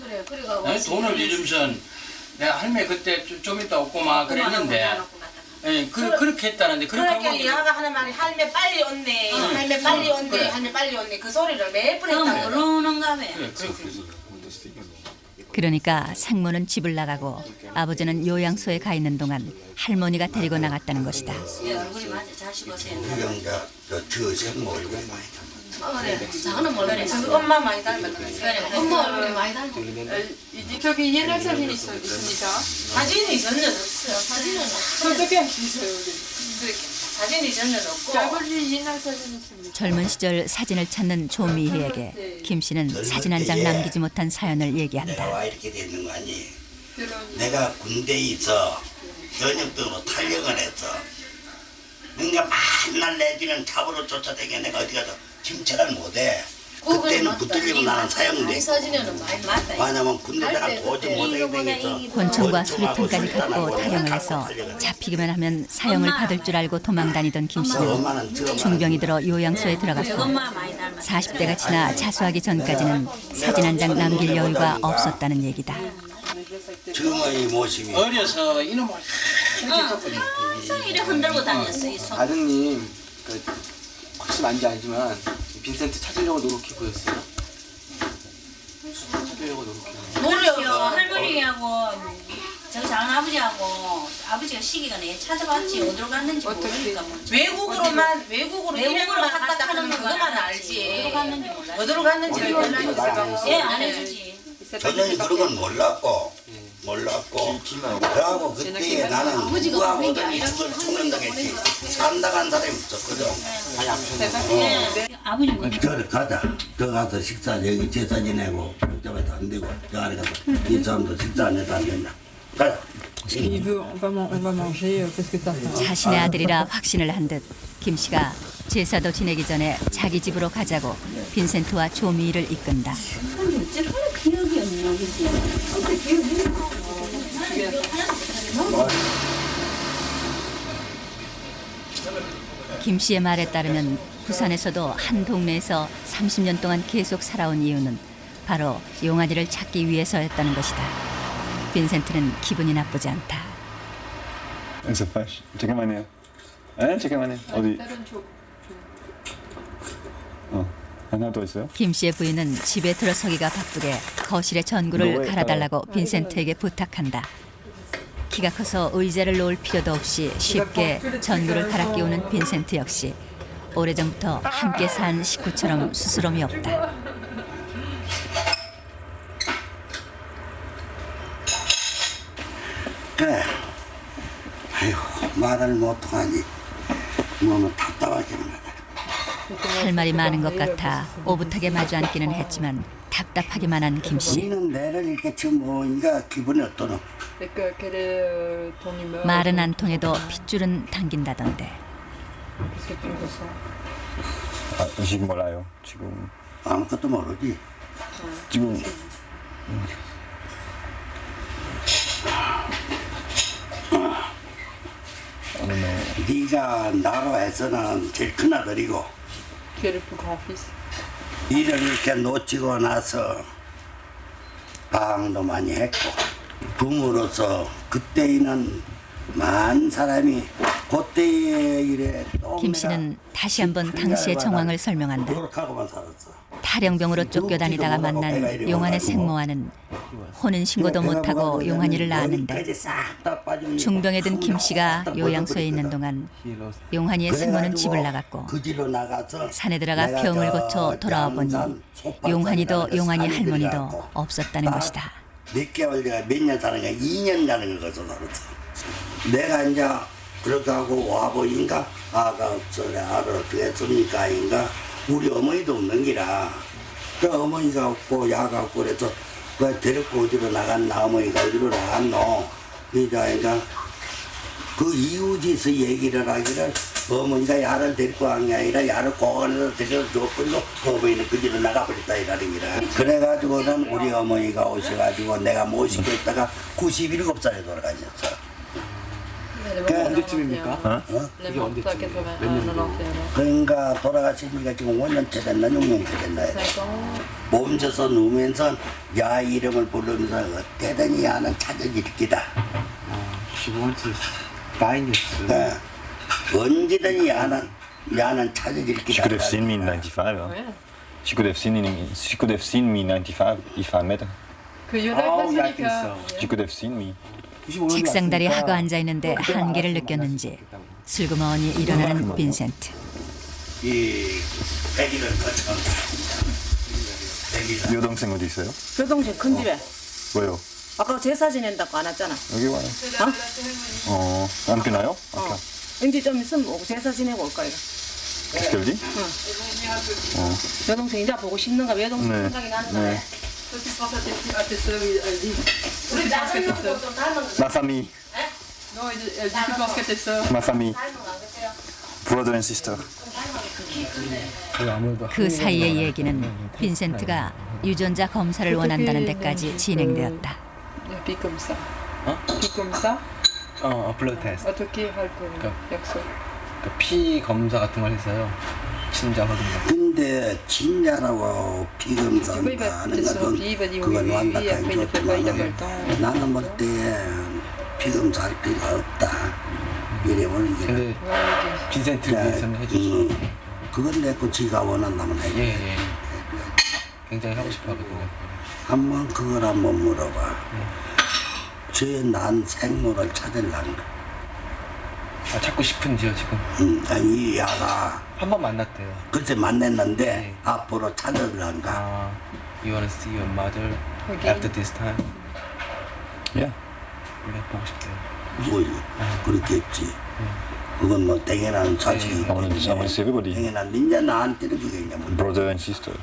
돈을 줘줌선 내가 할매 그때 좀 이따 없고 막 그랬는데 예, 그렇게 했다는데 그러니까 야가 하는 말이 할매 빨리 온네 할매 빨리 온네 그래. 할매 빨리 온네 그 소리를 매번 했다 그러는가 봐. 그러니까 생모는 집을 나가고 아버지는 요양소에 가 있는 동안 할머니가 데리고 나갔다는 것이다. 얼굴이 맞아 잘 씹으세요. 그러니까 저 생모 얼굴 많이 그래 저는 몰래 그 엄마 많이 닮았다. 그래 엄마 얼굴이 많이 닮았다. 저기 옛날 사진 있습니다. 사진이 전혀 없어요. 사진은 어떻게 할 수 있어요? 사진이 전혀 없고. 아버지 옛날 사진 있습니다. 젊은 시절 사진을 찾는 조미희에게 김 씨는 사진 한 장 남기지 못한 사연을 얘기한다. 내가 와 이렇게 되는 거 아니? 내가 군대에 있어 현역등으로 탈영을 했어. 그러니까 맨날 내지는 잡으러 쫓아다니게 내가 어디 가서 침체를 못해. 그때는 붙들리고 나는 사형돼. 왜냐면 군대 내가 도저히 못하게 되겠어. 권총과 수류탄까지 갖고 탈영을 해서 잡히기만 하면 사형을 받을 줄 알고 도망다니던 김 씨는 중병이 들어 요양소에 들어갔고 40대가 지나 자수하기 전까지는 사진 한 장 남길 여유가 없었다는 얘기다. 정의 모습이 어려서 이놈을 이래 흔들고 다녔어 이 손. 아드님 혹시 많은지 알지만 빈센트 찾으려고 노력해 보였어요? 찾으려고 노력이요. 할머니하고 저 작은 아버지하고 아버지가 시기가 내 찾아봤지 어디로 갔는지 모르니까 뭐. 외국으로 갔다 하는 그것만 알지. 어디로 갔는지 몰라. 예, 안 해주지. 전혀 그런 건 몰랐고 몰랐고 그하고 그때 나는 누구하고든 죽을 죽는다겠지 산다간 사람이 없었거든. 아버님 그래 가자. 더 가서 식사 여기 제사 지내고 복잡해서 안 되고 저 안에 가서 이 사람도 식사 안 해도 안 된다. 가자. Il veut, on va manger parce que t'as. 자신의 아들이라 확신을 한 듯 김 씨가 제사도 지내기 전에 자기 집으로 가자고 빈센트와 조미희를 이끈다. 김 씨의 말에 따르면 부산에서도 한 동네에서 30년 동안 계속 살아온 이유는 바로 용환이를 찾기 위해서였다는 것이다. 빈센트는 기분이 나쁘지 않다. 잠깐만요. 잠깐만요. 어디? 하나 더 있어요? 김 씨의 부인은 집에 들어서기가 바쁘게 거실에 전구를 갈아달라고 빈센트에게 부탁한다. 키가 커서 의자를 놓을 필요도 없이 쉽게 전구를 갈아 끼우는 빈센트 역시 오래전부터 함께 산 식구처럼 스스럼이 없다. 그래. 아이고 말을 못하니 너무 답답하기는 하다. 할 말이 많은 것 같아 오붓하게 마주 앉기는 했지만 답답하기만 한 김 씨. 우리는 내를 이렇게 처음 보니까 기분이 어떠노? 말은 안 통해도 핏줄은 당긴다던데. 지금 몰라요. 지금 아무것도 모르지. 지금 네가 나로 해서는 제일 큰 아들이고 일을 이렇게 놓치고 나서 방황도 많이 했고 부모로서 그때에는 많은 사람이 그때의 일에 김 씨는 다시 한번 당시의 정황을 설명한다. 노력하고만 살았어. 탈영병으로 쫓겨다니다가 만난 용환의 생모와는 혼인 신고도 못하고 용환이를 낳았는데 중병에 든 김 씨가 요양소에 있는 동안 용환이의 생모는 집을 나갔고 산에 들어가 병을 고쳐 돌아와 보니 용환이도 용환이 할머니도 없었다는 것이다. 몇 개월 내가 몇 년 사는 거야? 2년 사는 거서 살았어. 내가 이제 그렇게 하고 와보니까 아가 없어래 아들 어떻게 했습니까? 인가 우리 어머니도 없는 기라 그 어머니가 없고 야가 없고 그래서 그 데리고 어디로 나갔나 어머니가 어디로 나갔노 그러니까 그 이웃에서 얘기를 하기를 어머니가 야를 데리고 간 게 아니라 야를 공원에서 데려줬걸로 어머니는 그 집으로 나가버렸다 이라는 기라 그래가지고는 우리 어머니가 오셔가지고 내가 모시고 있다가 97살에 돌아가셨어. 언제쯤입니까? 이게 언제쯤이에요? 몇 년도로? 그러니까 돌아가시니까 지금 5년째 됐나 6년째 됐나요? 몸져서 누우면서 야 이름을 부르면서 어때든 야는 찾아질기다. 언제든 야는 찾아질기다. She could have seen me in 95. She could have seen me in 95 if I met her. She could have seen me. 책상다리 하고 앉아있는데 한계를 느꼈는지 슬그머니 일어나는 빈센트. 이 백일을 거쳐간다. 여동생 어디 있어요? 여동생 큰 집에. 왜요? 아까 제사 지낸다고 안 왔잖아. 여기 와요. 안 피나요? 왠지 좀 있으면 오고 제사 지내고 올 거야. Qu'est-ce qu'elle dit? 여동생 이제 보고 싶는가 봐. 여동생 네. 생각이 나는 거야. 네. Ma famille. Ma famille. Brother and sister. 그 사이의 얘기는 빈센트가 유전자 검사를 원한다는 데까지 진행되었다. 블러드 테스트. 어떻게 할 거예요? 약속. 피 검사 같은 걸 했어요. 친자 확인. 근데 친자라고 피 검사한다 하는 것은 그건 완벽하게 좋지만 나는 볼 때 피 검사할 필요가 없다. 이래 보는 게. 근데 빈센트를 위해서는 해주시고. 그건 내거 지가 원한다면 해. 예. 굉장히 하고 싶어 하거든요. 한번 그걸 한번 물어봐. 난 생모를 찾으려는가. 찾고 싶은지요 지금? 아니 이 야가 한 번 만났대요. 그때 만났는데 앞으로 찾으려는가. You wanna see your mother after this time? Yeah. 보고 싶대요. 뭐지? 그렇겠지. 그건 뭐 당연한 사실이기 I want to see everybody. 당연한 이제 나한테는 그게 이제 뭐 Brother and sister.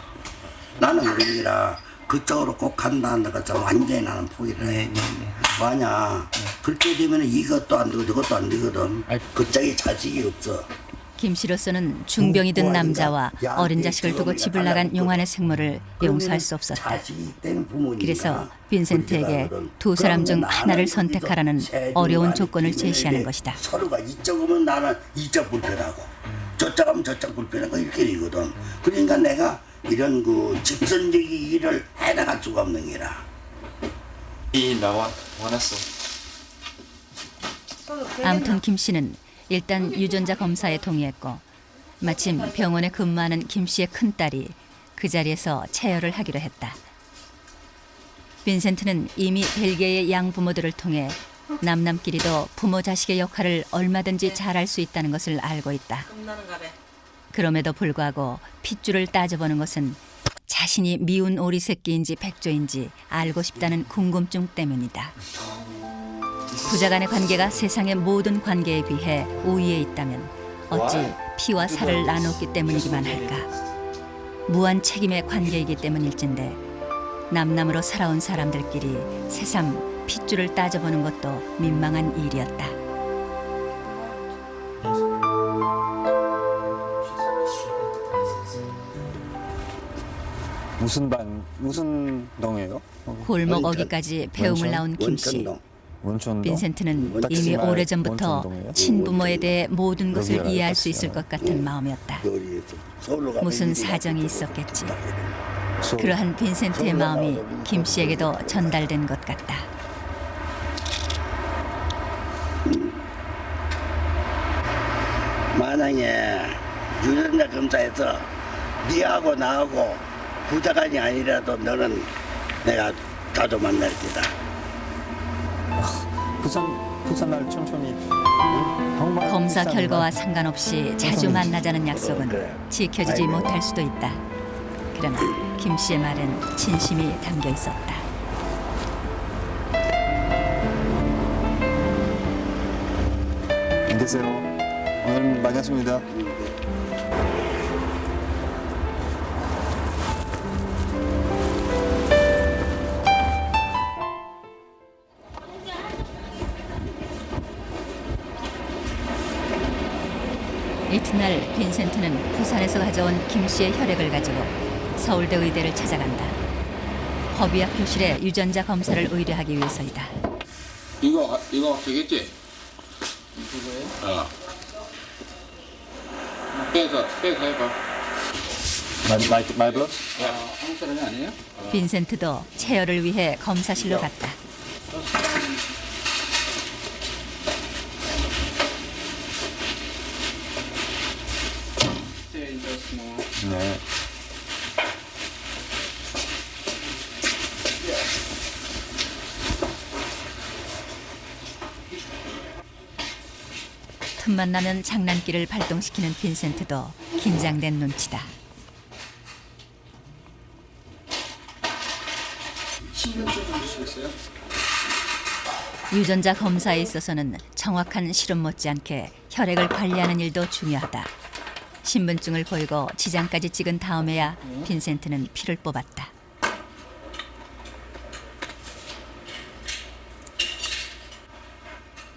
나는 그러니라 그쪽으로 꼭 간다는 것은 완전히 나는 포기를 해. 만약 그렇게 되면 이것도 안 되고 저것도 안 되거든. 그쪽에 자식이 없어. 김 씨로서는 중병이 든 남자와 어린 자식을 두고 집을 나간 용환의 생모를 용서할 수 없었다. 그래서 빈센트에게 두 사람 중 하나를 선택하라는 어려운 조건을 제시하는 것이다. 서로가 이쪽 오면 나는 이쪽 불편하고 저쪽 하면 저쪽 불편하고 이렇게 되거든. 그러니까 내가 이런 그 직선적인 일을 해나갈 수가 없는 게라. 이 나와 원했어. 아무튼 김 씨는 일단 유전자 검사에 동의했고 마침 병원에 근무하는 김 씨의 큰딸이 그 자리에서 체열을 하기로 했다. 빈센트는 이미 벨기에의 양부모들을 통해 남남끼리도 부모 자식의 역할을 얼마든지 잘할 수 있다는 것을 알고 있다. 그럼에도 불구하고 핏줄을 따져보는 것은 자신이 미운 오리 새끼인지 백조인지 알고 싶다는 궁금증 때문이다. 부자간의 관계가 세상의 모든 관계에 비해 우위에 있다면 어찌 피와 살을 나눴기 때문이기만 할까. 무한 책임의 관계이기 때문일진데 남남으로 살아온 사람들끼리 새삼 핏줄을 따져보는 것도 민망한 일이었다. 무슨 동이에요? 골목 어기까지 배움을 나온 김 씨. 빈센트는 이미 오래전부터 친부모에 대해 모든 것을 이해할 수 있을 것 같은 마음이었다. 무슨 사정이 있었겠지. 그러한 빈센트의 마음이 김 씨에게도 전달된 것 같다. 만약에 유전자 검사에서 네하고 나하고 부자간이 아니라도 너는 내가 자주 만날 거다. 부산 날 천천히. 검사 결과와 상관없이 자주 만나자는 약속은 지켜지지 못할 수도 있다. 그러나 김 씨의 말은 진심이 담겨 있었다. 안녕히 계세요. 오늘 반갑습니다. 이튿날 빈센트는 부산에서 가져온 김 씨의 혈액을 가지고 서울대 의대를 찾아간다. 법의학 교실에 유전자 검사를 의뢰하기 위해서이다. 이거 되겠지? 빼서 해봐. My blood? 한국 사람이 아니에요? 빈센트도 체열을 위해 검사실로 갔다. 네. 틈만 나면 장난기를 발동시키는 빈센트도 긴장된 눈치다. 신분증 좀 주시겠어요? 유전자 검사에 있어서는 정확한 실험 못지않게 혈액을 관리하는 일도 중요하다. 신분증을 보이고 지장까지 찍은 다음에야 빈센트는 피를 뽑았다.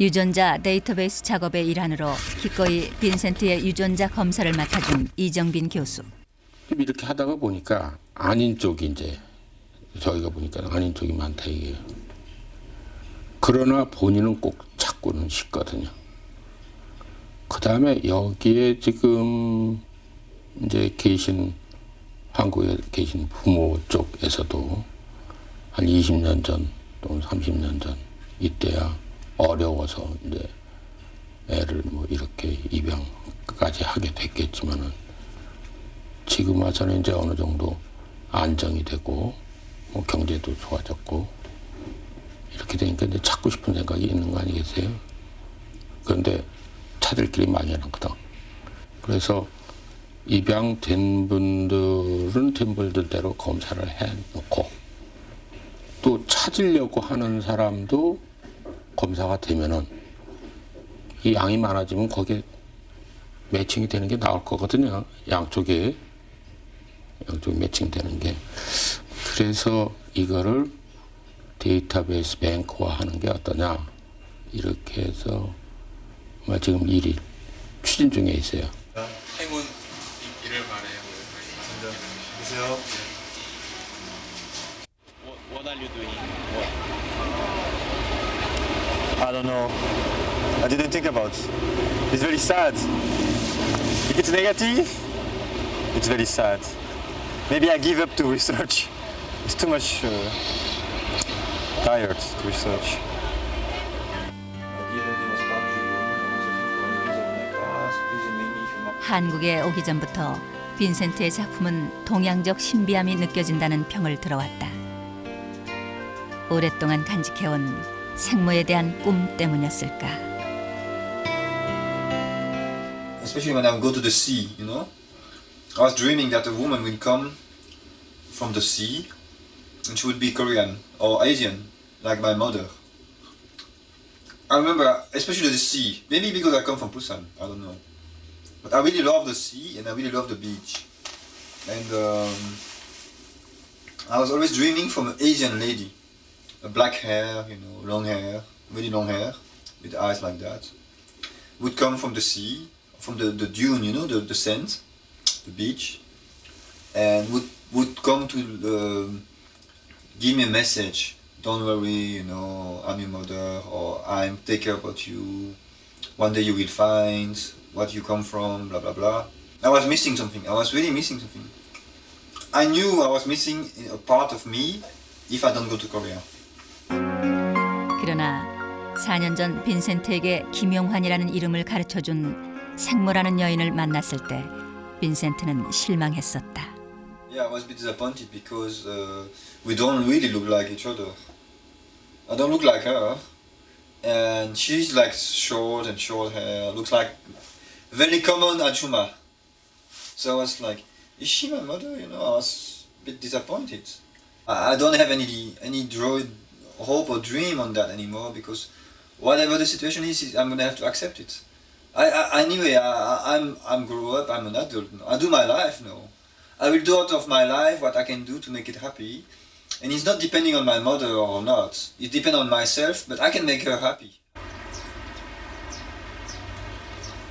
유전자 데이터베이스 작업의 일환으로 기꺼이 빈센트의 유전자 검사를 맡아준 이정빈 교수. 이렇게 하다가 보니까 아닌 쪽이 이제 저희가 보니까 아닌 쪽이 많다 이게. 그러나 본인은 꼭 찾고는 싶거든요. 그 다음에 여기에 지금 이제 계신 한국에 계신 부모 쪽에서도 한 20년 전 또는 30년 전 이때야 어려워서 이제 애를 뭐 이렇게 입양까지 하게 됐겠지만은 지금 와서는 이제 어느 정도 안정이 되고 뭐 경제도 좋아졌고 이렇게 되니까 이제 찾고 싶은 생각이 있는 거 아니겠어요? 그런데 찾을 길이 많이 많거든. 그래서 입양된 분들은 된 분들대로 검사를 해놓고 또 찾으려고 하는 사람도 검사가 되면은 이 양이 많아지면 거기에 매칭이 되는 게 나을 거거든요. 양쪽에 매칭되는 게. 그래서 이거를 데이터베이스 뱅크화하는 게 어떠냐 이렇게 해서 지금 일이 추진 중에 있어요. 행운 있기를 바래요. 보세요. What are you doing? I don't know. I didn't think about it. It's very sad. If it's negative, it's very sad. Maybe I give up to research. It's too much tired to research. 한국에 오기 전부터 빈센트의 작품은 동양적 신비함이 느껴진다는 평을 들어왔다. 오랫동안 간직해온 생모에 대한 꿈 때문이었을까. Especially when I go to the sea, you know. I was dreaming that a woman would come from the sea and she would be Korean or Asian, like my mother. I remember, especially the sea. Maybe because I come from Busan, I don't know. But I really love the sea and I really love the beach. And I was always dreaming from an Asian lady. Black hair, you know, long hair, really long hair, with eyes like that. Would come from the sea, from the dune, you know, the sand, the beach. And would come to give me a message. Don't worry, you know, I'm your mother, or I'm take care about you. One day you will find what you come from, blah, blah, blah. I was missing something. I was really missing something. I knew I was missing a part of me if I don't go to Korea. 그러나 4년 전 빈센트에게 김용환이라는 이름을 가르쳐준 생모라는 여인을 만났을 때 빈센트는 실망했었다. Yeah, I was a bit disappointed because we don't really look like each other. I don't look like her, and she's like short hair, looks like very common Achuma. So I was like, is she my mother? You know, I was a bit disappointed. I don't have any hope or dream on that anymore because whatever the situation is, I'm gonna have to accept it. Anyway, I'm grown up. I'm an adult now. I do my life now. I will do out of my life what I can do to make it happy, and it's not depending on my mother or not. It depends on myself, but I can make her happy.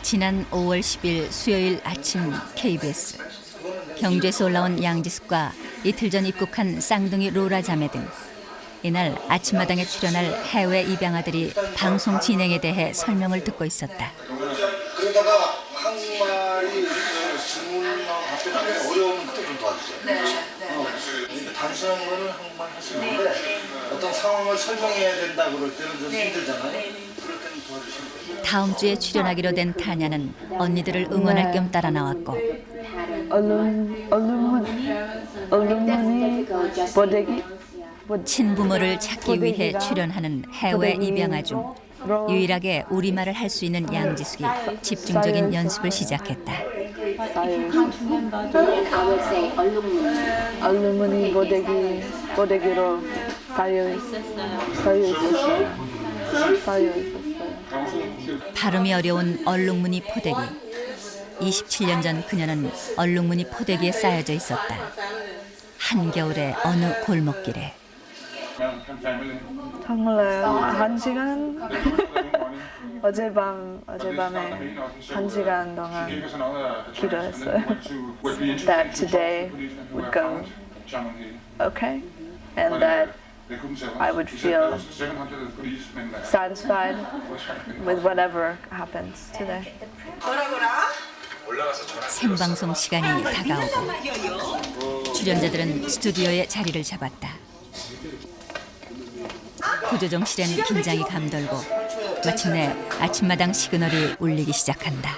지난 5월 10일 수요일 아침 KBS 경주에서 올라온 양지숙과 이틀 전 입국한 쌍둥이 로라 자매 등 이날 아침마당에 출연할 해외 입양아들이 방송 진행에 대해 설명을 듣고 있었다. 그러다가 한국말이 질문하고 답변하기 어려우면 그때 좀 도와주세요. 네. 단순한 거는 한국말 할 수 있는데 어떤 상황을 설명해야 된다 그럴 때는 좀 힘들잖아요. 그럴 때는 도와주시면 돼요. 다음 주에 출연하기로 된 타냐는 언니들을 응원할 겸 따라 나왔고 친부모를 찾기 위해 출연하는 해외 입양아 중 유일하게 우리말을 할 수 있는 양지숙이 집중적인 연습을 시작했다. 얼룩무늬 보대기로 쌓여 있었어요. 발음이 어려운 얼룩무늬 포대기. 27년 전 그녀는 얼룩무늬 포대기에 쌓여져 있었다. 한겨울의 어느 골목길에. 정말요? 1시간? 어젯밤에 1시간 동안 기도했어요. That today would go okay, and that I would feel satisfied with whatever happens today. 생방송 시간이 다가오고 출연자들은 스튜디오에 자리를 잡았다. 구조정실엔 긴장이 감돌고 마침내 아침마당 시그널이 울리기 시작한다.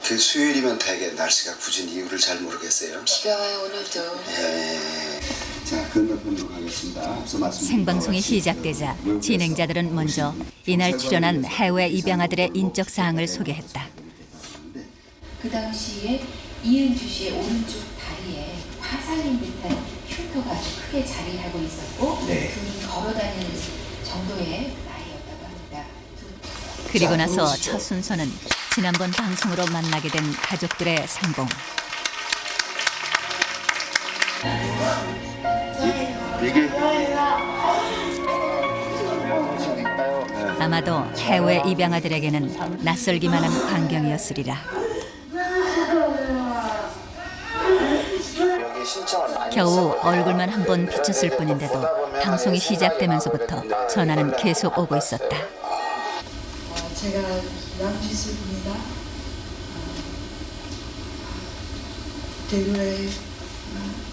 그 수요일이면 되게 날씨가 굳은 이유를 잘 모르겠어요. 비가 와요 오늘도. 예. 자, 건너편으로 가겠습니다. 앞서 말씀드린 생방송이 시작되자 진행자들은 먼저 이날 출연한 해외 입양아들의 인적 사항을 소개했다. 그 당시에 이은주 씨의 오른쪽 다리에 화살인 듯한 흉터가 아주 크게 자리하고 있었고 둘이 걸어다닐 정도의 나이였다고 합니다. 그리고 나서 첫 순서는 지난번 방송으로 만나게 된 가족들의 상봉. 아마도 해외 입양아들에게는 낯설기만 한 광경이었으리라. 겨우 얼굴만 한 번 비쳤을 뿐인데도 방송이 시작되면서부터 전화는 계속 오고 있었다. 제가 양지숙입니다. 대구에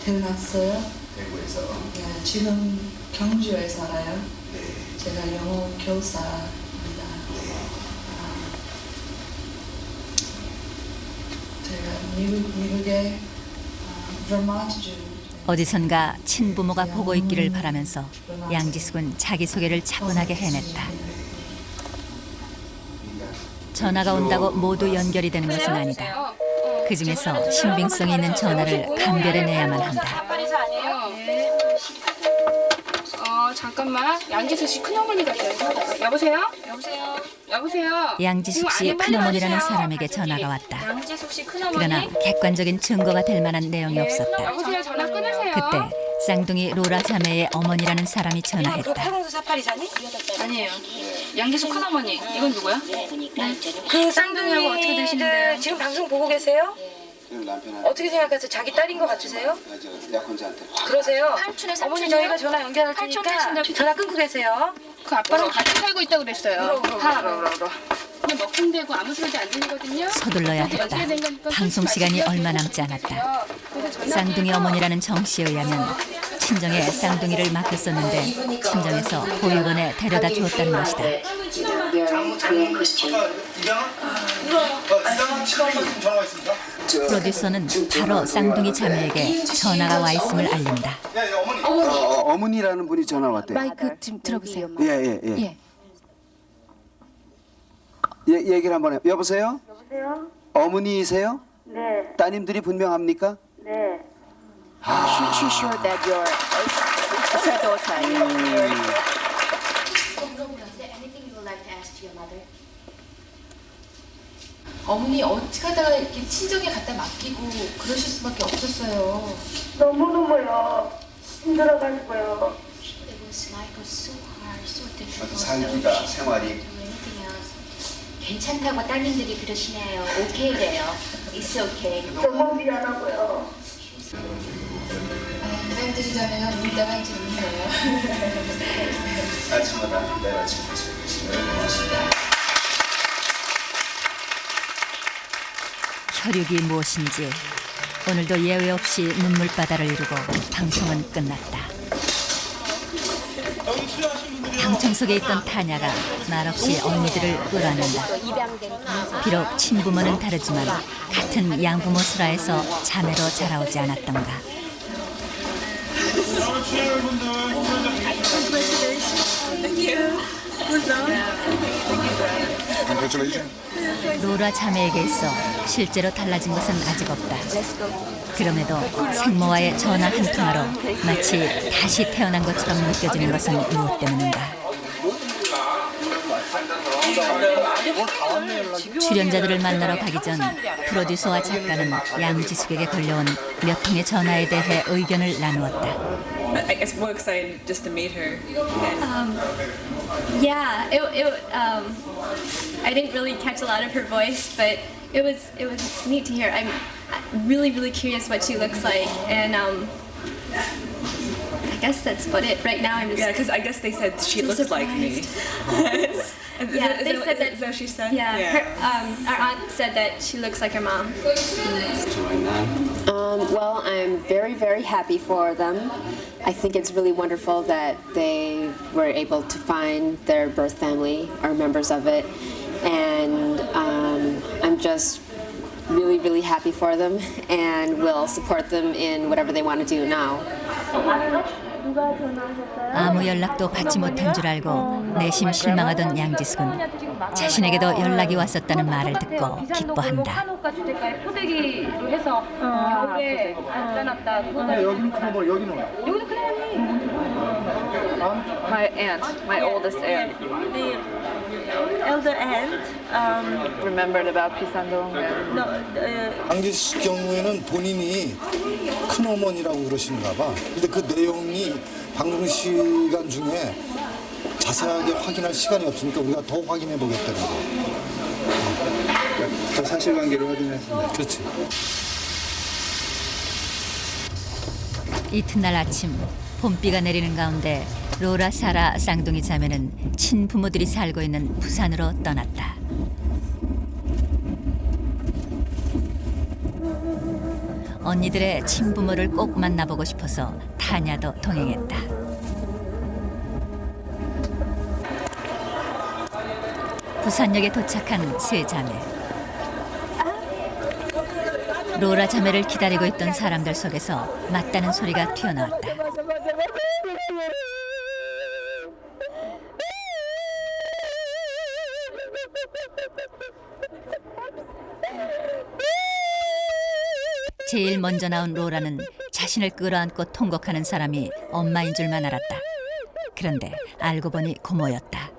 태어났어요. 대구에서. 네, 지금 경주에 살아요. 제가 영어 교사입니다. 제가 미국의 버몬트주. 어디선가 친부모가 보고 있기를 바라면서 양지숙은 자기소개를 차분하게 해냈다. 전화가 온다고 모두 연결이 되는 것은 아니다. 그중에서 신빙성이 있는 전화를 감별해내야만 한다. 잠깐만. 양지숙 씨 큰어머니 같아요. 여보세요? 여보세요? 여보세요? 양지숙 씨 큰어머니라는 사람에게 전화가 왔다. 양지숙 씨 큰어머니? 그러나 객관적인 증거가 될 만한 내용이 없었다. 여보세요? 전화 끊으세요. 그때 쌍둥이 로라 자매의 어머니라는 사람이 전화했다. 팔공수 사파리사니? 아니에요. 양지숙 큰어머니. 이건 누구야? 네. 그 쌍둥이하고 어떻게 되시는데요? 지금 방송 보고 계세요? 어떻게 생각하세요? 자기 딸인 것 같으세요? 약혼자한테. 그러세요? 어머니 저희가 전화 연결할 테니까 전화 끊고 계세요. 그 아빠랑 같이 살고 있다고 그랬어요. 그냥 먹힌대고 아무 소리도 안 들리거든요. 서둘러야 했다. 방송 시간이 얼마 남지 않았다. 쌍둥이 어머니라는 정 씨에 의하면 친정에 쌍둥이를 맡겼었는데 친정에서 보육원에 데려다 주었다는 것이다. 프로듀서는 바로 쌍둥이 자매에게 전화가 와 있음을 알린다. 어머니라는 분이 전화 왔대요. 마이크 좀 들어보세요. 예. 얘기를 한번 해. 여보세요? 여보세요? 어머니이세요? 네. 따님들이 분명합니까? 네. She sure that you're her daughter. 어머니 어떻게 하다가 이렇게 친정에 갖다 맡기고 그러실 수밖에 없었어요. 너무너무요. 힘들어가지고요. 살기가 생활이 괜찮다고 따님들이 그러시네요. 오케이래요. It's okay. 너무 미안하고요. 쌍둥이 자매가 울다가 이제 우네요. 아침마다 내일 아침 고맙습니다. 혈육이 무엇인지 오늘도 예외 없이 눈물바다를 이루고 방송은 끝났다. 방청 속에 있던 타냐가 말없이 언니들을 끌어안는다. 비록 친부모는 다르지만 같은 양부모 수라에서 자매로 자라오지 않았던가. 로라 자매에게 있어 실제로 달라진 것은 아직 없다. 그럼에도 생모와의 전화 한 통화로 마치 다시 태어난 것처럼 느껴지는 것은 무엇 때문인가. 출연자들을 만나러 가기 전 프로듀서와 작가는 양지숙에게 걸려온 몇 통의 전화에 대해 의견을 나누었다. I guess more excited just to meet her. Yeah, I didn't really catch a lot of her voice, but it was neat to hear. I'm really curious what she looks like, and I guess that's about it. Right now, I'm just because I guess they said she looks like me. Yeah, they said that. Is that what she said? Yeah, her, our aunt said that she looks like her mom. Well, I'm very happy for them. I think it's really wonderful that they were able to find their birth family or members of it, and I'm just really, really happy for them and will support them in whatever they want to do now. 아무 연락도 받지 못한 줄 알고 내심 실망하던 양지숙은 자신에게도 연락이 왔었다는 말을 듣고 기뻐한다. 포대기로 해서 여기에 앉아놨다. 여기는 크로버, 여기는 My aunt, my oldest aunt. The elder aunt remembered about Pisandong. 양지숙 경우에는 본인이 큰 어머니라고 그러시는가 봐. 근데 그 내용이 방송 시간 중에 자세하게 확인할 시간이 없으니까 우리가 더 확인해 보겠다는 거. 더 사실관계를 확인했습니다. 그렇지. 이튿날 아침 봄비가 내리는 가운데 로라, 사라, 쌍둥이 자매는 친부모들이 살고 있는 부산으로 떠났다. 언니들의 친부모를 꼭 만나보고 싶어서 타냐도 동행했다. 부산역에 도착한 세 자매. 로라 자매를 기다리고 있던 사람들 속에서 맞다는 소리가 튀어나왔다. 제일 먼저 나온 로라는 자신을 끌어안고 통곡하는 사람이 엄마인 줄만 알았다. 그런데 알고 보니 고모였다.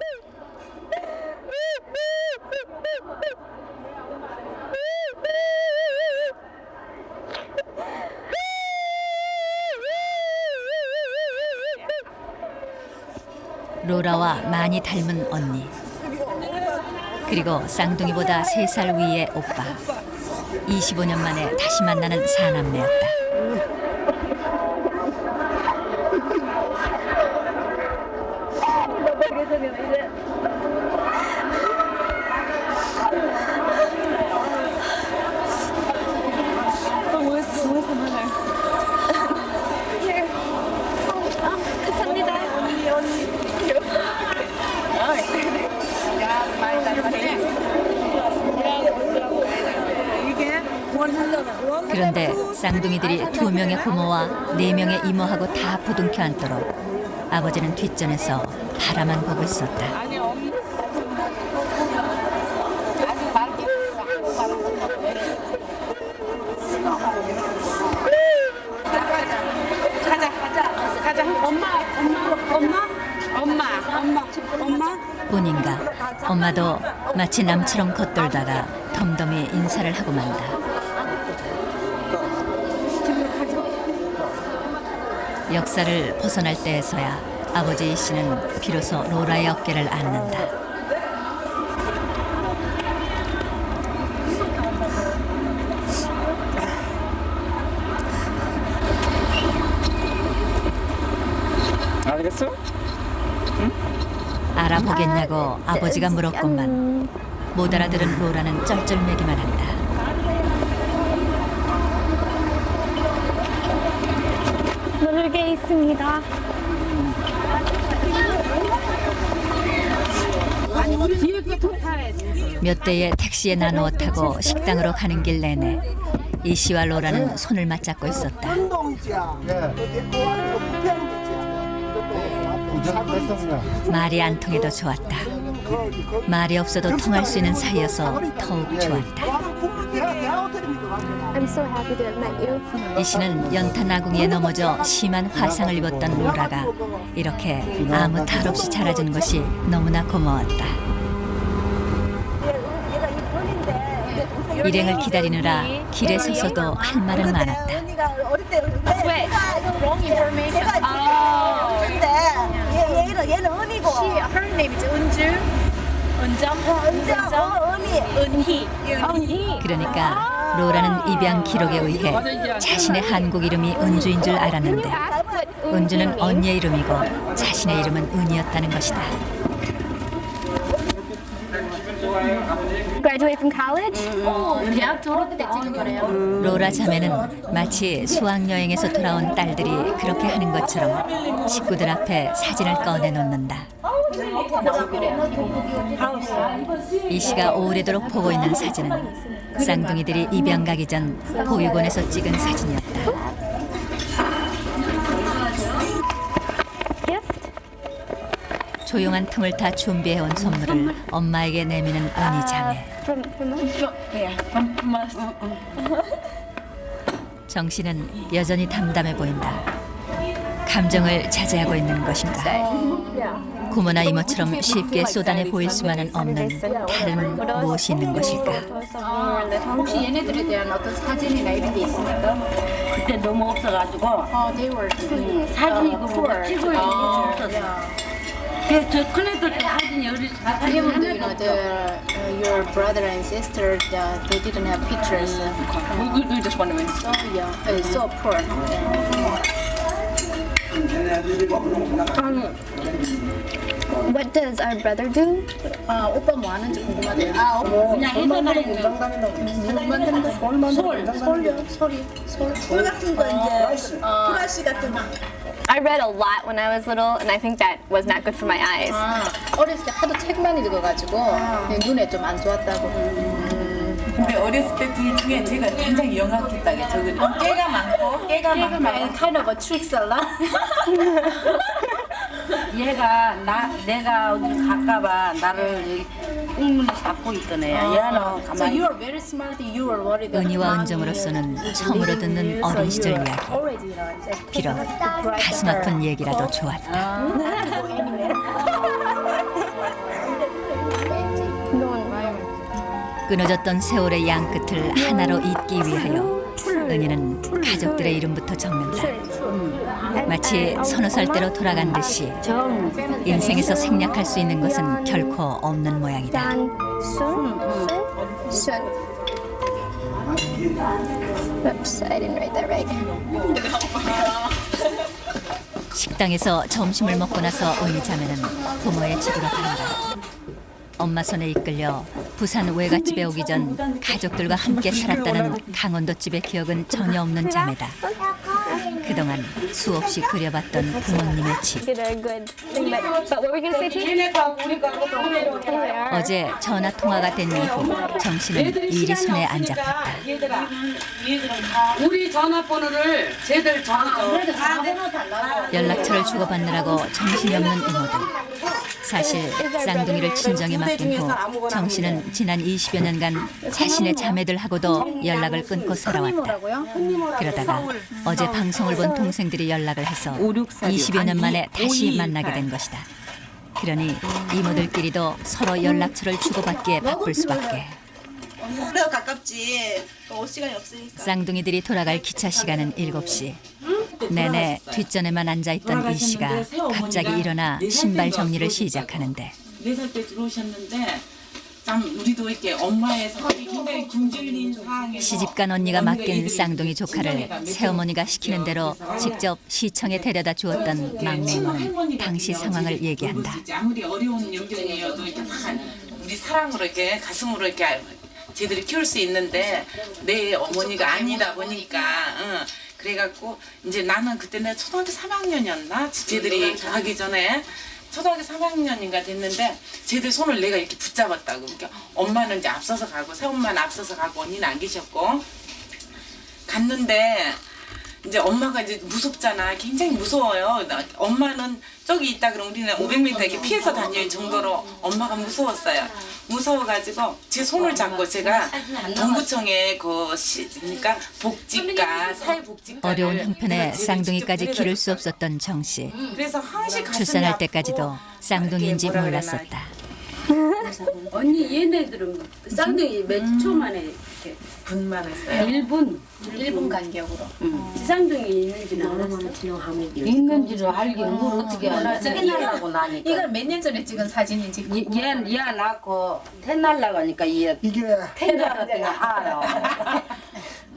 로라와 많이 닮은 언니, 그리고 쌍둥이보다 3살 위의 오빠. 25년 만에 다시 만나는 사남매였다. 그런데 쌍둥이들이 2명의 고모와 4명의 이모하고 다 부둥켜 안도록 아버지는 뒷전에서 바라만 보고 있었다. 가자. 엄마. 뿐인가 엄마도 마치 남처럼 겉돌다가 덤덤히 인사를 하고 만다. 역사를 벗어날 때에서야 아버지 씨는 비로소 로라의 어깨를 안는다. 알겠어? 응? 알아보겠냐고 아버지가 물었건만 못 알아들은 로라는 쩔쩔매기만 한다. 놀게 있습니다. 몇 대의 택시에 나누어 타고 식당으로 가는 길 내내 이 씨와 로라는 손을 맞잡고 있었다. 말이 안 통해도 좋았다. 말이 없어도 통할 수 있는 사이여서 더욱 좋았다. I'm so happy to have met you. 이 씨는 연탄 아궁이에 넘어져 심한 화상을 입었던 로라가 이렇게 아무 탈 없이 자라준 것이 너무나 고마웠다. 일행을 기다리느라 길에 서서도 할 말은 많았다. 얘는 은이고. Her name is 은주. 은희. 그러니까 로라는 입양 기록에 의해 자신의 한국 이름이 은주인 줄 알았는데 은주는 언니의 이름이고 자신의 이름은 은이었다는 것이다. Graduate from college? 대학 졸업 때 찍은 거래요. 로라 자매는 마치 수학여행에서 돌아온 딸들이 그렇게 하는 것처럼 식구들 앞에 사진을 꺼내놓는다. 이 씨가 오래도록 보고 있는 사진은 쌍둥이들이 입양 가기 전 보육원에서 찍은 사진이었다. 조용한 틈을 타 준비해온 선물을 엄마에게 내미는 은희 자매. 정 씨는 여전히 담담해 보인다. 감정을 자제하고 있는 것인가? 고모나 이모처럼 쉽게 쏟아내 보일 수만은 없는 다른 무엇이 있는 것일까? 혹시 얘네들에 대한 어떤 사진이나 이런 게 있습니까? 그때 너무 없어가지고 사진이 그거 찍을 정도 없었어. 저 큰애들 때 사진이 어디 Even though, you know, your brother and sister, they didn't have pictures. We just wondering. So young, so poor. What does our brother do? 오빠 뭐 하는지 궁금하대요. 그냥 회사 다니는 물 만드는 거, 솔 만드는 거, 솔 같은 거 이제 브러쉬 같은 거. I read a lot when I was little, and I think that was not good for my eyes. 어렸을 때 하도 책만 읽어가지고 눈에 좀 안 좋았다고. 근데 어렸을 때 둘 중에 제가 굉장히 영악했다게 저거 깨가 많고 kind of a trick seller. 얘가 내가 어디 갈까봐 나를 꽁무니 잡고 있던 애야. 얘는 So 가만히. you are very smart. You are worried. 은희와 은정으로서는 처음으로 듣는 어린 시절 이야기. 비록 가슴 아픈 얘기라도 좋았다. 끊어졌던 세월의 양 끝을 하나로 잇기 위하여 은희는 가족들의 이름부터 적는다. 마치 서너 살 때로 돌아간 듯이 인생에서 생략할 수 있는 것은 결코 없는 모양이다. Oops, I didn't write that right. 식당에서 점심을 먹고 나서 은희 자매는 부모의 집으로 간다. 엄마 손에 이끌려 부산 외갓집에 오기 전 가족들과 함께 살았다는 강원도 집의 기억은 전혀 없는 자매다. 그동안 수없이 그려봤던 부모님의 집. Get a good thing, but what were we gonna say to you? 어제 전화 통화가 된 이후 정 씨는 일이 손에 안 잡혔다. 우리 전화번호를 쟤들 적어줘. 연락처를 주고받느라고 정신이 없는 이모들. 사실 쌍둥이를 친정에 맡긴 후 정 씨는 지난 20여 년간 자신의 자매들하고도 연락을 끊고 살아왔다. 그러다가 어제 방송을 본 동생들이 연락을 해서 20여 년 만에 다시 만나게 된 것이다. 그러니 이모들끼리도 서로 연락처를 주고받기에 바쁠 수밖에. 그래도 가깝지. 올 시간이 없으니까. 쌍둥이들이 돌아갈 기차 시간은 7시. 내내 뒷전에만 앉아있던 이 씨가 갑자기 일어나 신발 정리를 시작하는데 4살 때 들어오셨는데 참 우리도 이렇게 엄마의 성격이 굉장히 굶주린 상황에서 시집간 언니가 맡긴 쌍둥이 조카를 새어머니가 시키는 대로 직접 시청에 데려다 주었던 막내 이모는 당시 상황을 얘기한다. 아무리 어려운 영경이어도 이렇게 다 우리 사랑으로 이렇게 가슴으로 이렇게 쟤들이 키울 수 있는데 내 어머니가 아니다 보니까 그래갖고 이제 나는 그때 내가 초등학교 3학년이었나? 쟤들이 가기 전에 초등학교 3학년인가 됐는데 쟤들 손을 내가 이렇게 붙잡았다고. 그러니까 엄마는 이제 앞서서 가고 새엄마는 앞서서 가고 언니는 안 계셨고 갔는데 이제 엄마가 이제 무섭잖아. 굉장히 무서워요. 엄마는 저기 있다 그러면 우리는 500m 이렇게 피해서 다닐 정도로 엄마가 무서웠어요. 무서워가지고 제 손을 잡고 제가 동구청에 그러니까 복지과 사회복지과 어려운 형편에 쌍둥이까지 기를 수 없었던 정 씨. 그래서 항시 출산할 때까지도 쌍둥이인지 몰랐었다. 언니 얘네들은 쌍둥이 몇 초 만에 이렇게 분만했어요. 1분 간격으로. 쌍둥이 있는지는 알았어요. 있는지를 알기는 뭘 어떻게 알아? 태어나고 나니까. 이건 몇 년 전에 찍은 사진인지. 얘 낳고 태 날라가니까 이게 태어났더니 알아.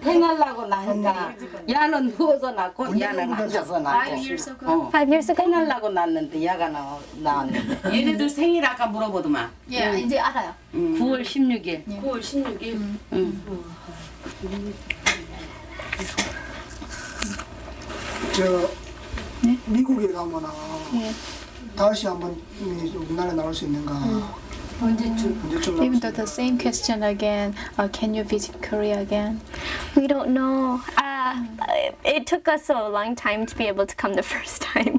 태 날라고 나니까 얘는 누워서 낳고 얘는 앉아서 낳고. 5 years ago. 5 years ago? 태 날라고 낳는데 얘가 낳았는데. 얘네들 생일 아까 물어보더만. 예, 이제 알아요. 9월 16일. 9월 16일. 저 미국에 가면은 다시 한번 우리나라에 나올 수 있는가? 언제쯤 Even though the same question again, can you visit Korea again? We don't know. It took us a long time to be able to come the first time.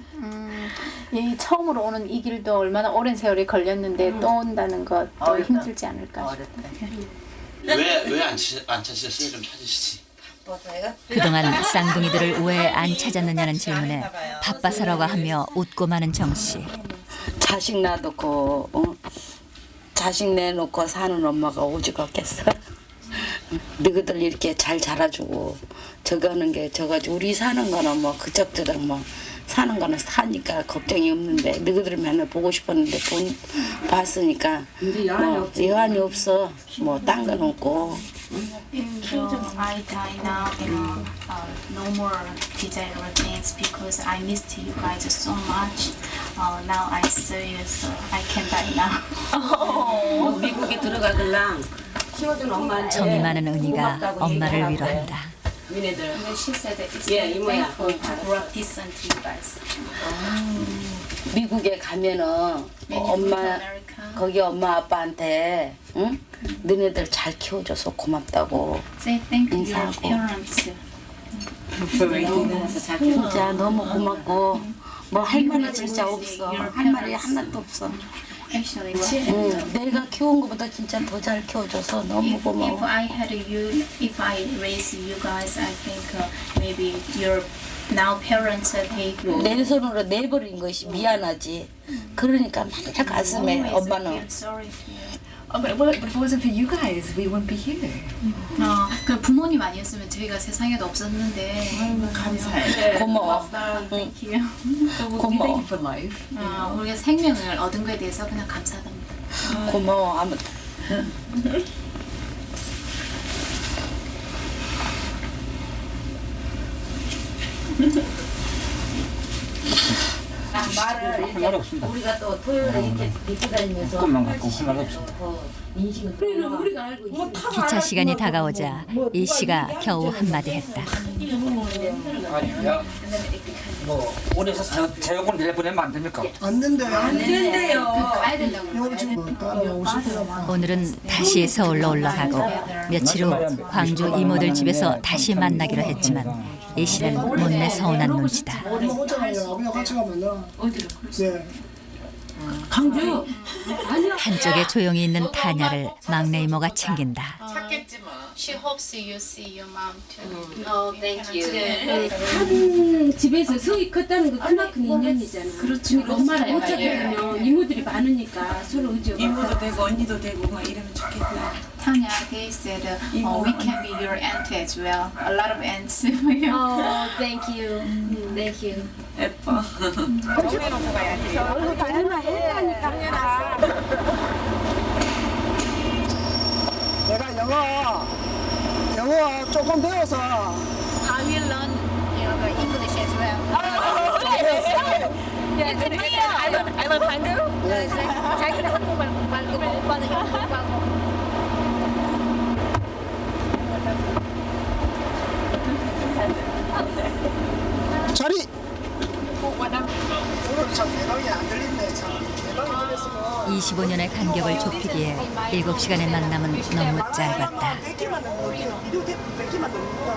예, 처음으로 오는 이 길도 얼마나 오랜 세월이 걸렸는데 또 온다는 것도 힘들지 않을까 싶어요. 왜 안 찾으셨어요? 좀 찾으시지. 그동안 쌍둥이들을 왜 안 찾았느냐는 질문에 바빠서라고 하며 웃고 마는 정 씨. 자식 놔두고 자식 내놓고 사는 엄마가 오직 없겠어. 너희들 이렇게 잘 자라주고 저거 하는 게 저거 우리 사는 거는 뭐 그적저적 뭐 사는 거는 사니까 걱정이 없는데 너희들 맨날 보고 싶었는데 봤으니까 뭐 여한이 없어. 뭐 딴 건 없고. Even though I die now, no more desirable things because I missed you guys so much. Now I serious, I can die now. 미국에 들어가들랑 키워준 엄마한테 정이 많은 은희가 엄마를 위로한다. She said that it's very painful to grow up decent, you guys. 미국에 가면은 엄마 거기 엄마 아빠한테 응? 너네들 잘 키워줘서 고맙다고 Say thank you to your parents. 진짜 너무 고맙고 뭐 할 말이 진짜 없어. 할 말이 하나도 없어. 내가 키운 것보다 진짜 더 잘 키워줘서 너무 고마워. If I had you, if I raised you guys, I think maybe your now parents take. 내 손으로 내버린 것이 미안하지. 그러니까 맨날 가슴에 엄마는. But if it wasn't for you guys, we wouldn't be here. 그 부모님 아니었으면 저희가 세상에도 없었는데. 감사해. 고마워. Thank you. 고마워. For life. 우리가 생명을 얻은 거에 대해서 그냥 감사합니다. 고마워. 아무튼. 할 말 없습니다. 우리가 또 토요일에 이렇게 믿고 다니면서 꿈만 갖고 할 말 없습니다. 기차 시간이 다가오자 이 씨가 겨우 한마디 했다. 뭐 올해서 자유권 내보내면 안 됩니까? 안 된대요. 안 된대요. 가야 된다고. 이거 지금 따라오고 싶어요. 오늘은 다시 서울로 올라가고 며칠 후 광주 이모들 집에서 다시 만나기로 했지만 이 씨는 못내 서운한 눈치다. 어디 오잖아요. 아버지랑 같이 가면요. 어디로? 네. 강주. 한쪽에 조용히 있는 타냐를 막내 이모가 챙긴다. 찾겠지 뭐. She hopes you see your mom too. Oh, thank you. 한 집에서 성이 컸다는 거 그만큼 인연이잖아. 그렇죠. 엄마랑 못 잡으면 이모들이 많으니까 서로 의지가. 이모도 되고 언니도 되고 막 이러면 좋겠다. Tanya, they said we can be your aunt as well. A lot of aunts for you. Oh, thank you. Thank you. 예뻐. 얼굴 다니나 해야니까. 내가 영어 조금 배워서 I will learn, English as well. It's a deal. I love Hangul. 자기는 한국말 공부하고 오빠는 영어 공부하고. 자리. 오늘 참 대박이 안 들린네. 참 대박이 들렸어. 25년의 간격을 좁히기에 7시간의 만남은 너무 짧았다. 100개만 넘는 이거 100개만 넘는 거야.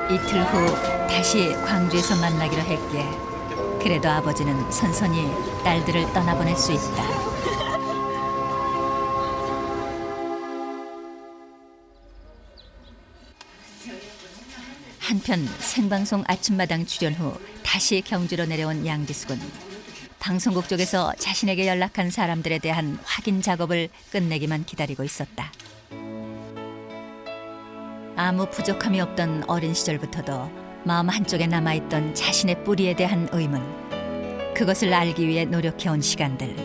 이틀 후 다시 광주에서 만나기로 했기에 그래도 아버지는 선선히 딸들을 떠나보낼 수 있다. 한편 생방송 아침마당 출연 후 다시 경주로 내려온 양지숙은 방송국 쪽에서 자신에게 연락한 사람들에 대한 확인 작업을 끝내기만 기다리고 있었다. 아무 부족함이 없던 어린 시절부터도 마음 한쪽에 남아있던 자신의 뿌리에 대한 의문, 그것을 알기 위해 노력해온 시간들,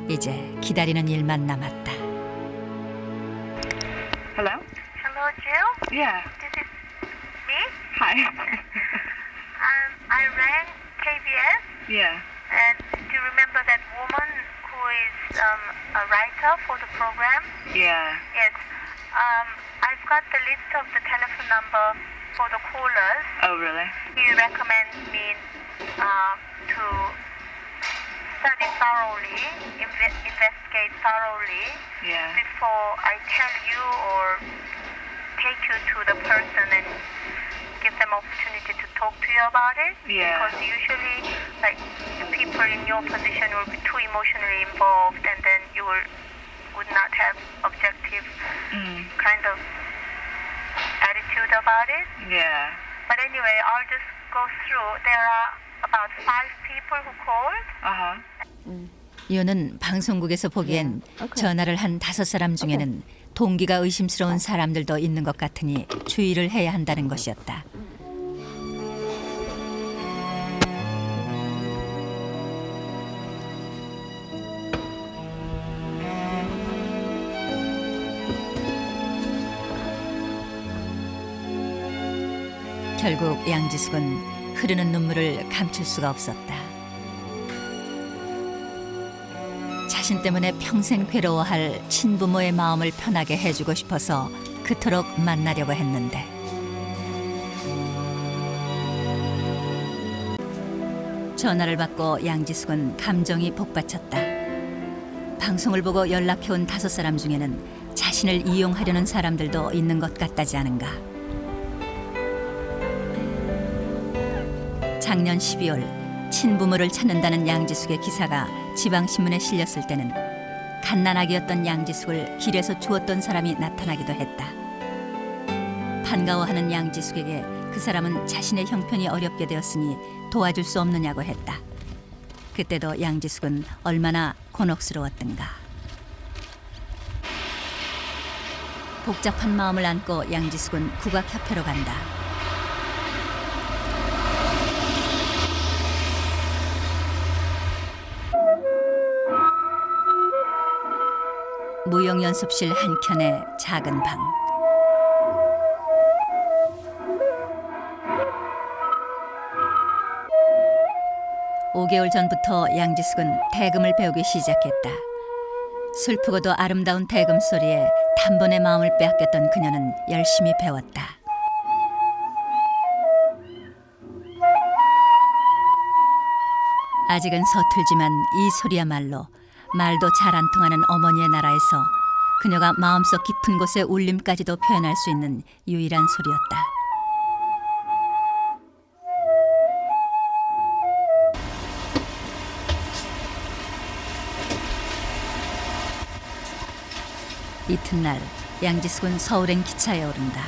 이제 기다리는 일만 남았다. Hello? Hello, Jill? Yeah. This is me? Hi. I rang KBS. Yeah. And do you remember that woman who is a writer for the program? Yeah. Yes. I've got the list of the telephone number for the callers. Oh, really? He recommends me to study thoroughly, investigate thoroughly before I tell you or take you to the person and give them opportunity to talk to you about it. Yeah. Because usually, like, the people in your position will be too emotionally involved, and then you would not have objective kind of attitude about it. Yeah. But anyway, I'll just go through. There are about 5 people who called. 유는 방송국에서 보기엔 전화를 한 5사람 중에는 동기가 의심스러운 사람들도 있는 것 같으니 주의를 해야 한다는 것이었다. 결국 양지숙은 흐르는 눈물을 감출 수가 없었다. 자신 때문에 평생 괴로워할 친부모의 마음을 편하게 해주고 싶어서 그토록 만나려고 했는데 전화를 받고 양지숙은 감정이 복받쳤다. 방송을 보고 연락해온 5사람 중에는 자신을 이용하려는 사람들도 있는 것 같다지 않은가. 작년 12월 친부모를 찾는다는 양지숙의 기사가 지방신문에 실렸을 때는 갓난아기였던 양지숙을 길에서 주웠던 사람이 나타나기도 했다. 반가워하는 양지숙에게 그 사람은 자신의 형편이 어렵게 되었으니 도와줄 수 없느냐고 했다. 그때도 양지숙은 얼마나 곤혹스러웠던가. 복잡한 마음을 안고 양지숙은 국악협회로 간다. 무용연습실 한켠의 작은 방. (5개월) 전부터 양지숙은 대금을 배우기 시작했다. 슬프고도 아름다운 대금 소리에 단번에 마음을 빼앗겼던 그녀는 열심히 배웠다. 아직은 서툴지만 이 소리야말로 말도 잘 안 통하는 어머니의 나라에서 그녀가 마음속 깊은 곳의 울림까지도 표현할 수 있는 유일한 소리였다. 이튿날 양지숙은 서울행 기차에 오른다.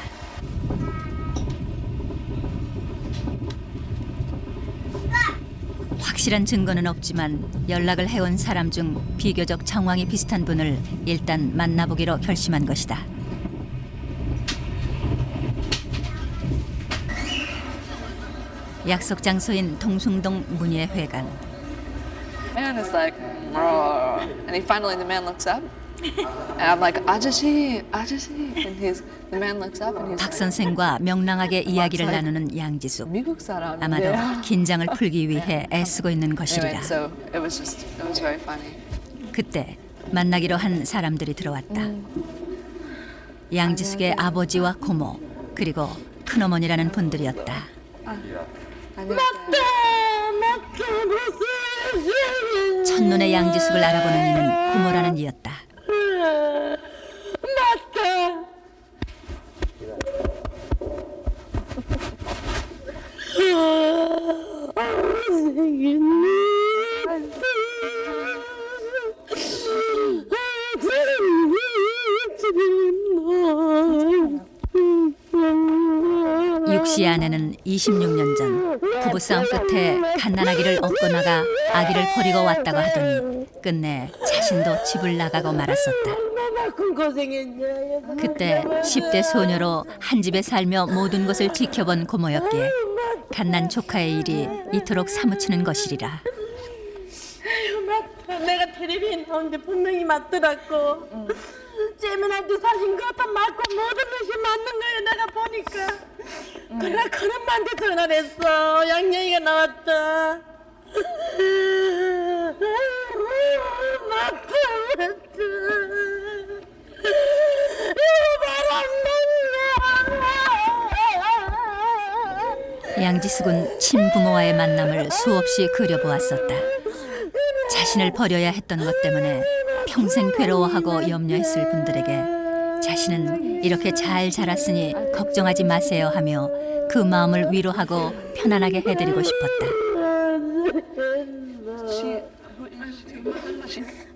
확실한 증거는 없지만 연락을 해온 사람 중 비교적 정황이 비슷한 분을 일단 만나보기로 결심한 것이다. 약속 장소인 동숭동 문예회관. Man is like, and he finally, the man looks up, and I'm like, 아저씨, 아저씨, and the man looks up and he's 박 선생과 명랑하게 이야기를 나누는 양지숙. 아마도 긴장을 풀기 위해 애쓰고 있는 것이리라. So it was very funny. 그때 만나기로 한 사람들이 들어왔다. 양지숙의 아버지와 고모 그리고 큰어머니라는 분들이었다. 첫눈에 양지숙을 알아보는 이는 고모라는 이였다. 육씨 아내는 26년 전 부부싸움 끝에 갓난아기를 업고 나가 아기를 버리고 왔다고 하더니 끝내 자신도 집을 나가고 말았었다. 그때 10대 소녀로 한 집에 살며 모든 것을 지켜본 고모였기에 갓난 조카의 일이 이토록 사무치는 것이리라. 내가 텔레비전 나오는데 분명히 맞더라고. 쟤민한테 사신 것도 맞고 모든 것이 맞는 거야 내가 보니까. 그래 큰엄마한테 전화를 했어. 양양이가 나왔다. 양지숙은 친부모와의 만남을 수없이 그려보았었다. 자신을 버려야 했던 것 때문에 평생 괴로워하고 염려했을 분들에게 자신은 이렇게 잘 자랐으니 걱정하지 마세요 하며 그 마음을 위로하고 편안하게 해드리고 싶었다.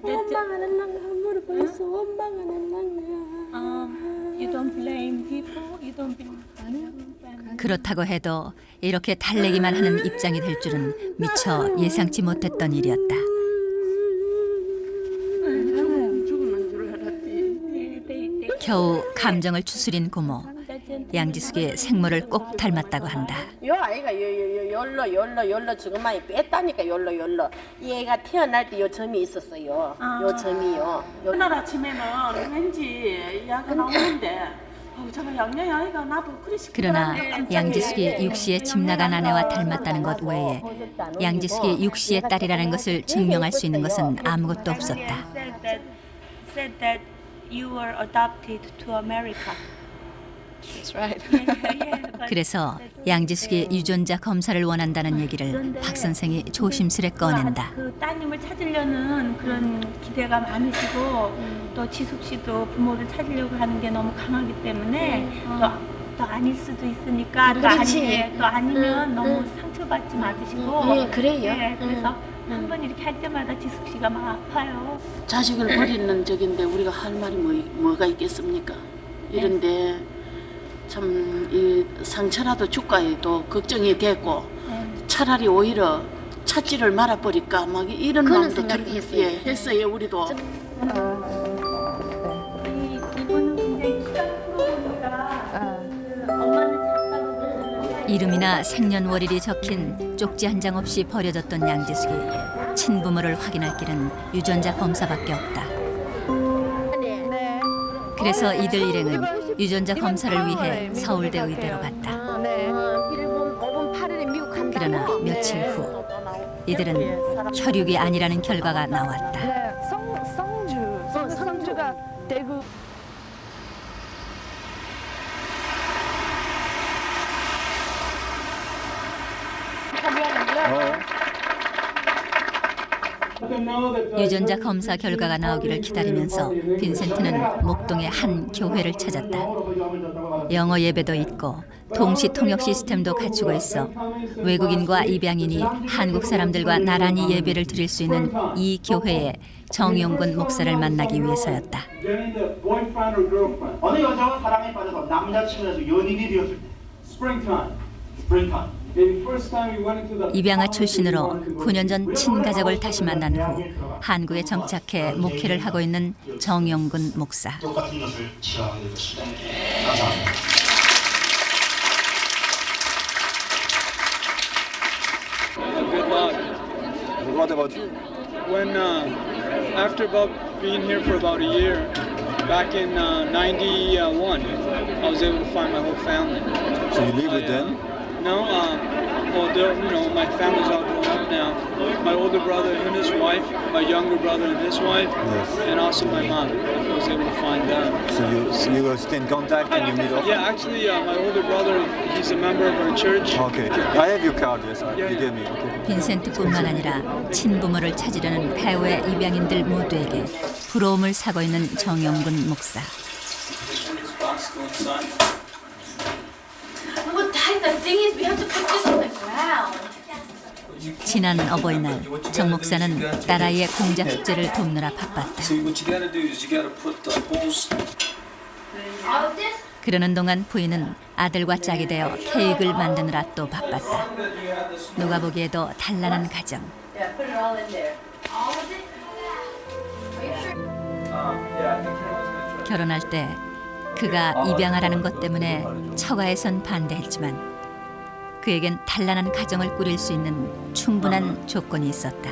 엄마가 날랑가 물어봤어. 엄마가 날랑가. You don't blame people. You don't blame. 그렇다고 해도 이렇게 달래기만 하는 입장이 될 줄은 미처 예상치 못했던 일이었다. 겨우 감정을 추스린 고모. 양지숙의 생모를 꼭 닮았다고 한다. 요 아이가 열로 지금만이 뺐다니까 열로. 이 애가 태어날 때 요 점이 있었어요. 요 점이요. 그날 아침에는 왠지 야가 나오는데 제가 양양이 아이가 나도 그리 그러나 양지숙이 육 씨의 집 나간 아내와 닮았다는 것 외에 양지숙이 육 씨의 딸이라는 것을 증명할 수 있는 것은 아무것도 없었다. Said that you were adopted to America. That's right. 그래서 양지숙이 유전자 검사를 원한다는 얘기를 박 선생이 조심스레 꺼낸다. 그 따님을 찾으려는 그런 기대가 많으시고 또 지숙 씨도 부모를 찾으려고 하는 게 너무 강하기 때문에 또 아닐 수도 있으니까 또 아니면 너무 상처받지 마시고 그래요. 그래서 한 번 이렇게 할 때마다 지숙 씨가 막 아파요. 자식을 버리는 적인데 우리가 할 말이 뭐가 있겠습니까? 이런데 참 이 상처라도 줄까 해도 걱정이 됐고 차라리 오히려 찾지를 말아버릴까 막 이런 마음도 했어요. 우리도. 이분은 굉장히 시간 프로니까 엄마는 이름이나 생년월일이 적힌 쪽지 한 장 없이 버려졌던 양지숙이 친부모를 확인할 길은 유전자 검사밖에 없다. 그래서 이들 일행은 유전자 검사를 위해 서울대 의대로 갔다. 그러나 며칠 후 이들은 혈육이 아니라는 결과가 나왔다. 성주가 대구. 유전자 검사 결과가 나오기를 기다리면서 빈센트는 목동의 한 교회를 찾았다. 영어 예배도 있고 동시 통역 시스템도 갖추고 있어 외국인과 입양인이 한국 사람들과 나란히 예배를 드릴 수 있는 이 교회에 정용근 목사를 만나기 위해서였다. 어느 여자와 사랑에 빠져서 남자친구에서 연인이 되었을 때 springtime. 입양아 출신으로 9년 전 친가족을 다시 만난 후 한국에 정착해 목회를 하고 있는 정용근 목사. 똑같은 것을 지향하게 되었습니다. 감사합니다. Good luck. What about you? When after about being here for about a year, back in '91, I was able to find my whole family. So you live with them? No, well, my family's all grown up now. My older brother and his wife, my younger brother and his wife, and also my mom. I was able to find them. So you will stay in contact and you meet often? Yeah, actually, my older brother, he's a member of our church. Okay. I have your card, yes. You gave me. Okay. 빈센트뿐만 아니라 친부모를 찾으려는 해외 입양인들 모두에게 부러움을 사고 있는 정용근 목사. 지난 어버이날 정 목사는 딸아이의 공작 숙제를 돕느라 바빴다. 그러는 동안 부인은 아들과 짝이 되어 케이크를 만드느라 또 바빴다. 누가 보기에도 단란한 가정. 결혼할 때 그가 입양하라는 것 때문에 처가에선 반대했지만 그에겐 단란한 가정을 꾸릴 수 있는 충분한 조건이 있었다.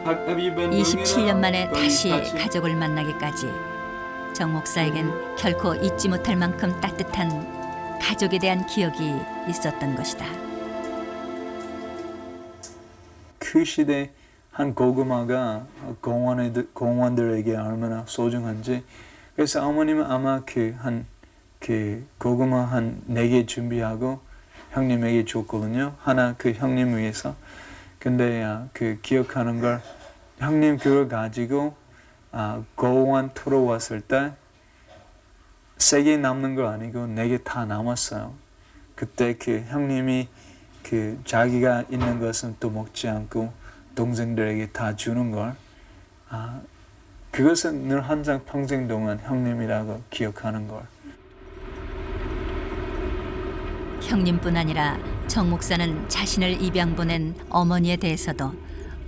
27년 만에 다시 가족을 만나기까지 정 목사에겐 결코 잊지 못할 만큼 따뜻한 가족에 대한 기억이 있었던 것이다. 그 시대 한 고구마가 공원들에게 얼마나 소중한지. 그래서 어머님은 아마 그 고구마 한 4개 준비하고 형님에게 줬거든요. 하나 그 형님 위해서. 근데 그 기억하는 걸 형님 그걸 가지고 공원 투러 왔을 때 3개 남는 거 아니고 4개 다 남았어요. 그때 그 형님이 그 자기가 있는 것은 또 먹지 않고 동생들에게 다 주는 걸 그것은 늘 항상 평생 동안 형님이라고 기억하는 걸. 형님뿐 아니라 정 목사는 자신을 입양 보낸 어머니에 대해서도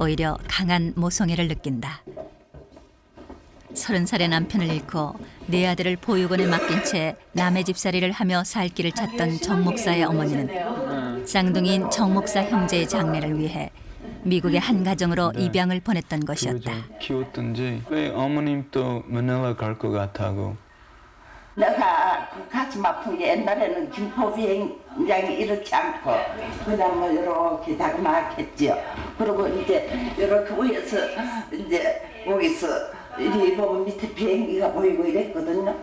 오히려 강한 모성애를 느낀다. 30살의 남편을 잃고 4아들을 보육원에 맡긴 채 남의 집살이를 하며 살 길을 찾던 정 목사의 어머니는 쌍둥이인 정 목사 형제의 장례를 위해 미국의 한 가정으로 입양을 보냈던 것이었다. 키웠던지 왜 어머님 또 마닐라 갈 것 같다고. 내가 그 가슴 아픈 게 옛날에는 김포 비행장이 이렇지 않고 그냥 뭐 이렇게 다그마했지요. 그리고 이제 이렇게 위에서 이제 거기서 이리 보면 밑에 비행기가 보이고 이랬거든요.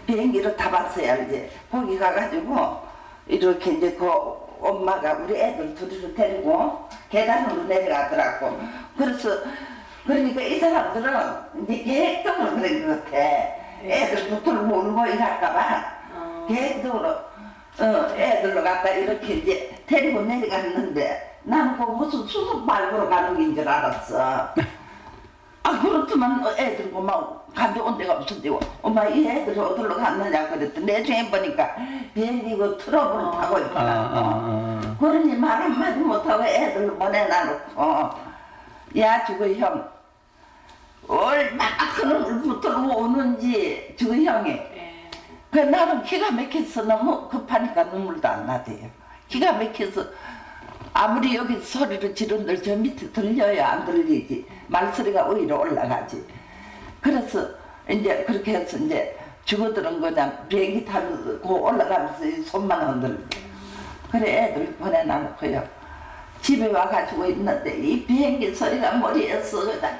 비행기를 타봤어야 이제 거기 가가지고 이렇게 이제 그 엄마가 우리 애들 둘이를 데리고 계단으로 내려가더라고. 그래서 그러니까 이 사람들은 이제 계획적으로 그런 것 같아. 애들 붙들고 울고 이럴까봐 계획적으로 애들로 갖다 이렇게 이제 데리고 내려갔는데 나는 그 무슨 수습 밟으러 가는 게 줄 알았어. 그렇지만 애들 막 가져온 데가 없었지고 엄마 이 애들이 어디로 갔느냐 그랬더니 나중에 보니까 비행기 그 트러블을 타고 있더라고. 그러니 말 한마디 못하고 애들을 보내놔놓고 야 주거 형 얼마나 큰 놈을 붙들고 오는지 주거 형이 그 나는 기가 막혀서 너무 급하니까 눈물도 안 나대요. 기가 막혀서 아무리 여기 소리를 지른들 저 밑에 들려야 안 들리지. 말소리가 오히려 올라가지. 그래서 이제 그렇게 해서 이제 죽어들은 그냥 비행기 타고 올라가면서 손만 흔들고. 그래 애들 보내놔놓고요. 집에 와가지고 있는데 이 비행기 소리가 머리에서 그냥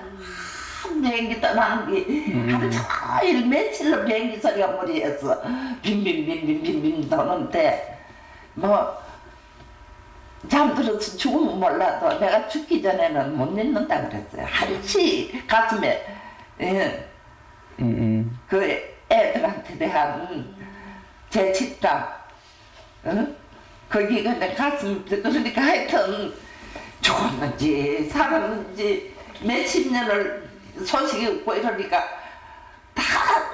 비행기 떠나는 게 하루 종일 며칠로 비행기 소리가 머리에서 빈빈빈빈빈빈 도는데 뭐 잠들어서 죽으면 몰라도 내가 죽기 전에는 못 잊는다 그랬어요. 하루치 가슴에 그 애들한테 대한 죄책감 거기가 내 가슴 그러니까 하여튼 죽었는지 살았는지 몇십 년을 소식이 없고 이러니까 다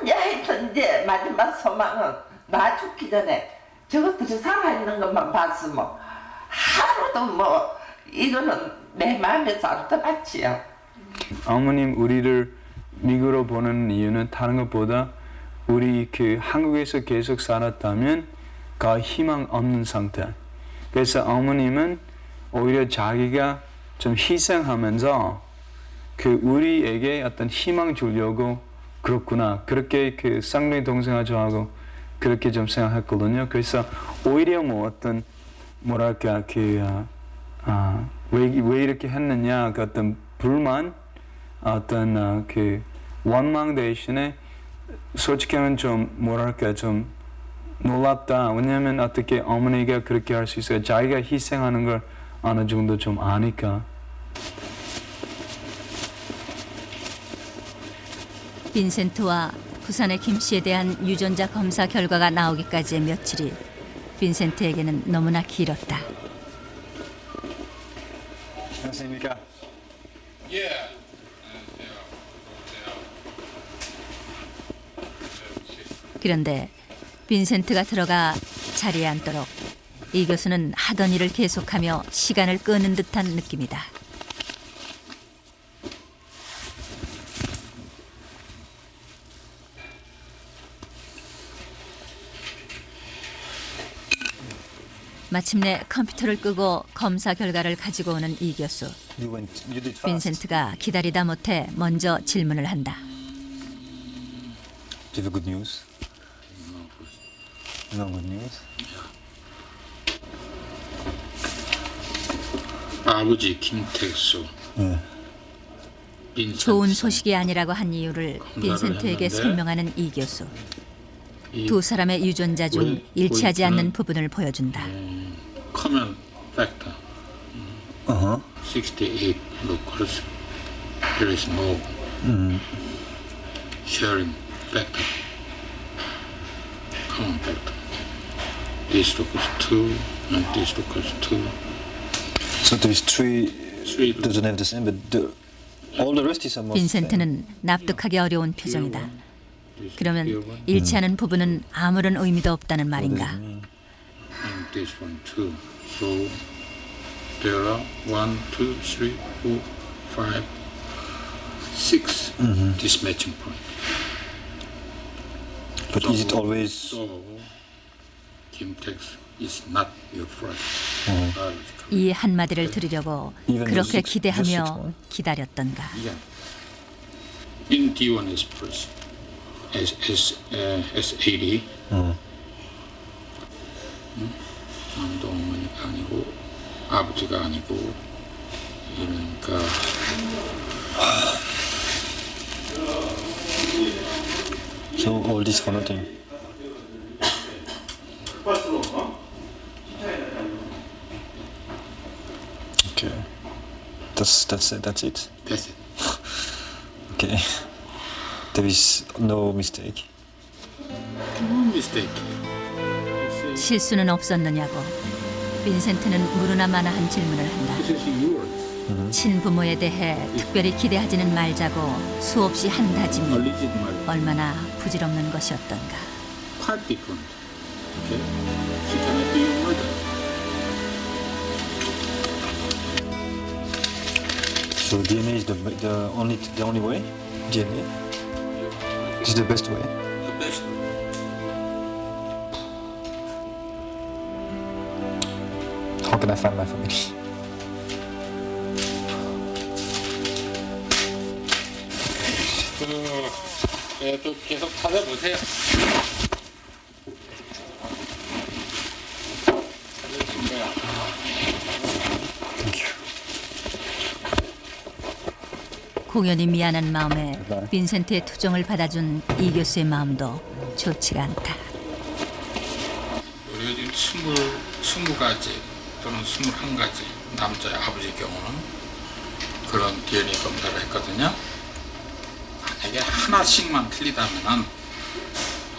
이제 하여튼 이제 마지막 소망은 나 죽기 전에 저것들이 살아있는 것만 봤으면 하루도 뭐 이거는 내 마음에서 안 떠났지요. 어머님 우리를 미국으로 보내는 이유는 다른 것보다 우리 그 한국에서 계속 살았다면 그 희망 없는 상태. 그래서 어머님은 오히려 자기가 좀 희생하면서 그 우리에게 어떤 희망 주려고 그렇구나. 그렇게 그 쌍둥이 동생아 저하고 그렇게 좀 생각했거든요. 그래서 오히려 뭐 어떤 뭐랄까 왜 이렇게 했느냐 그 어떤 불만 어떤 그 원망 대신에 솔직히는 좀 뭐랄까 좀 놀랍다. 왜냐하면 어떻게 어머니가 그렇게 할 수 있어요. 자기가 희생하는 걸 어느 정도 좀 아니까. 빈센트와 부산의 김 씨에 대한 유전자 검사 결과가 나오기까지의 며칠이 빈센트에게는 너무나 길었다. 안녕하십니까? 그런데 빈센트가 들어가 자리에 앉도록 이 교수는 하던 일을 계속하며 시간을 끄는 듯한 느낌이다. 마침내 컴퓨터를 끄고 검사 결과를 가지고 오는 이 교수. 빈센트가 기다리다 못해 먼저 질문을 한다. Do you have good news? No good news. 아버지 김택수. 좋은 소식이 아니라고 한 이유를 빈센트에게 설명하는 이 교수. 두 사람의 유전자 중 일치하지 않는 부분을 보여준다. Common factor. 68 locals. There is no sharing factor. Common factor. This locals 2 and this locals 2. So these three doesn't have the same, but all the rest is almost. 빈센트는 납득하기 어려운 표정이다. 그러면 일치하는 부분은 아무런 의미도 없다는 말인가? And this one too. So there are 1, 2, 3, 4, 5, 6 this matching point. But is it always? So Kim-Tex is not your friend. 이 한마디를 들으려고 그렇게 기대하며 기다렸던가. In D1 express S80 남도 어머니가 아니고 아버지가 아니고 이러니까 So all this for nothing. Okay, that's it. That's it. Okay, there is no mistake. No mistake. 실수는 없었느냐고 빈센트는 무르나 마나한 질문을 한다. 친부모에 대해 특별히 기대하지는 말자고 수없이 한 다짐이 얼마나 부질없는 것이었던가. Quite different. Okay, she cannot be your mother. So DNA is the only way. DNA is the best way. The best way. How can I find my family? 또 계속 찾아보세요. 공연히 미안한 마음에 빈센트의 투정을 받아준 이 교수의 마음도 좋지가 않다. 우리가 지금 20가지 또는 21가지 남자의 아버지 경우는 그런 DNA 검사를 했거든요. 만약에 하나씩만 틀리다면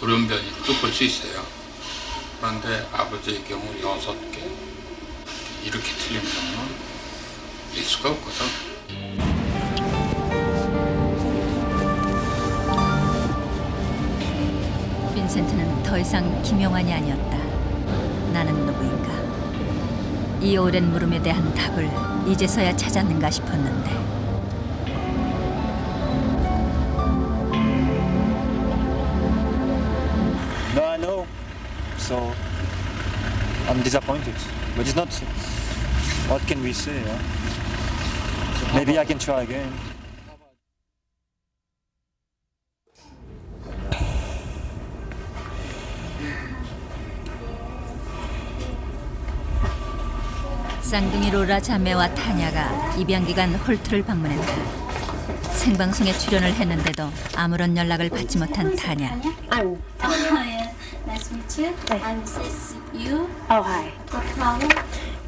돌연변이도 볼 수 있어요. 그런데 아버지의 경우 6개 이렇게 틀린 경우는 있을 수가 없거든. 빈센트는 더 이상 김용환이 아니었다. 나는 누구인가? 이 오랜 물음에 대한 답을 이제서야 찾았는가 싶었는데. No, I know. So I'm disappointed, but it's not. What can we say? Maybe I can try again. 쌍둥이 로라 자매와 타냐가 입양 기간 홀트를 방문했다. 생방송에 출연을 했는데도 아무런 연락을 받지 못한 타냐. I'm yes. Nice to meet you. I'm you. Oh, hi. No problem.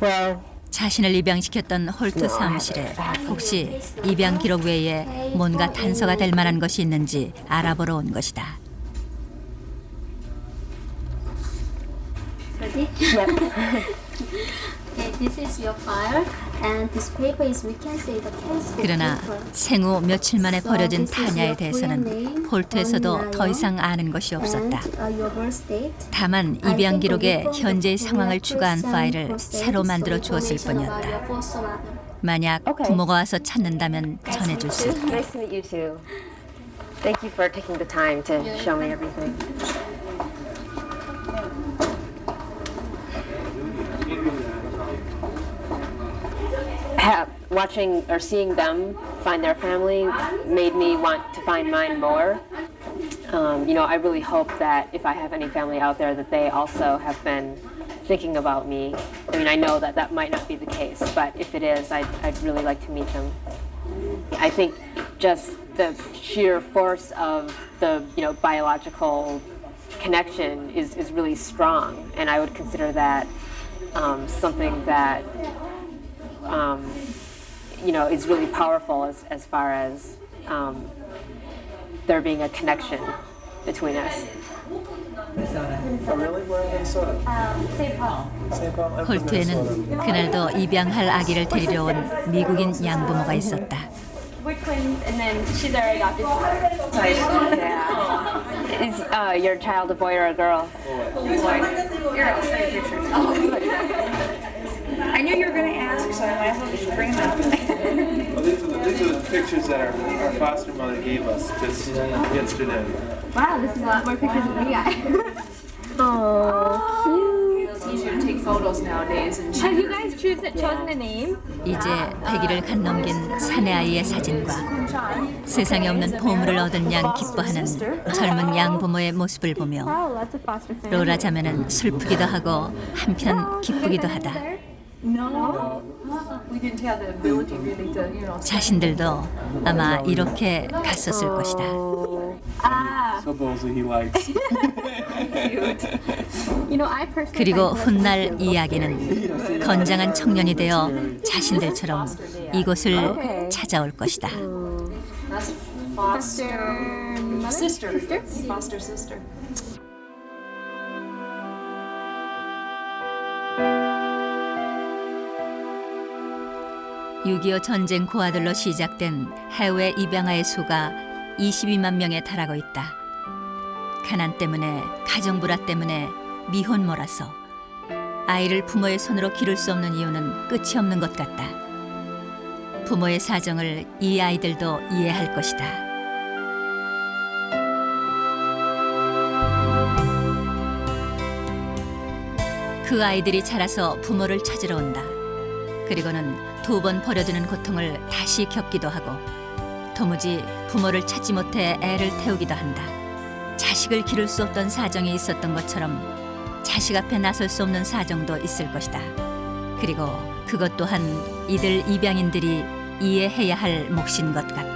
Well, 자신을 입양시켰던 홀트 사무실에 혹시 입양 기록 외에 뭔가 단서가 될 만한 것이 있는지 알아보러 온 것이다. Ready? Okay, this is your file, and this paper is we can say the textbook 그러나 paper. 생후 며칠 만에 버려진 타냐에 대해서는 홀트에서도 더 이상 아는 것이 없었다. Your birth date. 다만 입양 기록에 현재의 상황을 추가한 파일을 새로 만들어 주었을 뿐이었다. 만약 부모가 와서 찾는다면 전해줄 수 있다. nice to meet you too. Thank you for taking the time to show me everything. Watching or seeing them find their family made me want to find mine more. You know, I really hope that if I have any family out there, that they also have been thinking about me. I mean, I know that that might not be the case, but if it is, I'd really like to meet them. I think just the sheer force of the, you know, biological connection is really strong, and I would consider that something that you know, is really powerful as far as there being a connection between us. Oh, really? Where in Minnesota? St. Paul. St. Paul? I'm from 홀트에는 그날도 입양할 아기를 데리러 온 미국인 양부모가 있었다. We're twins, and then she's our adopted daughter. Yeah. Is your child a boy or a girl? Here, I'll show you pictures. I knew you were going to ask, so I might as well just bring them. Well, these are the pictures that our foster mother gave us just yesterday. Wow, this is a lot more pictures than we got. Oh, It's easier to take photos nowadays and have you guys chosen a name? 이제 100일을 간 넘긴 사내아이의 사진과 세상에 없는 보물을 얻은 양 기뻐하는 젊은 양부모의 모습을 보며 Wow, lots of foster families. 로라 자매는 슬프기도 하고 한편 기쁘기도 하다. no, we didn't have the ability really to, you know. 자신들도 아마 이렇게 갔었을 것이다. Ah, Supposedly he likes. you know, I personally. 그리고 훗날 이야기는 건장한 청년이 되어 자신들처럼 이곳을 찾아올 것이다. That's foster sister. Foster sister. (6.25) 전쟁 고아들로 시작된 해외 입양아의 수가 22만 명에 달하고 있다. 가난 때문에, 가정 불화 때문에, 미혼모라서 아이를 부모의 손으로 기를 수 없는 이유는 끝이 없는 것 같다. 부모의 사정을 이 아이들도 이해할 것이다. 그 아이들이 자라서 부모를 찾으러 온다. 그리고는 2번 버려지는 고통을 다시 겪기도 하고 도무지 부모를 찾지 못해 애를 태우기도 한다. 자식을 기를 수 없던 사정이 있었던 것처럼 자식 앞에 나설 수 없는 사정도 있을 것이다. 그리고 그것 또한 이들 입양인들이 이해해야 할 몫인 것 같다.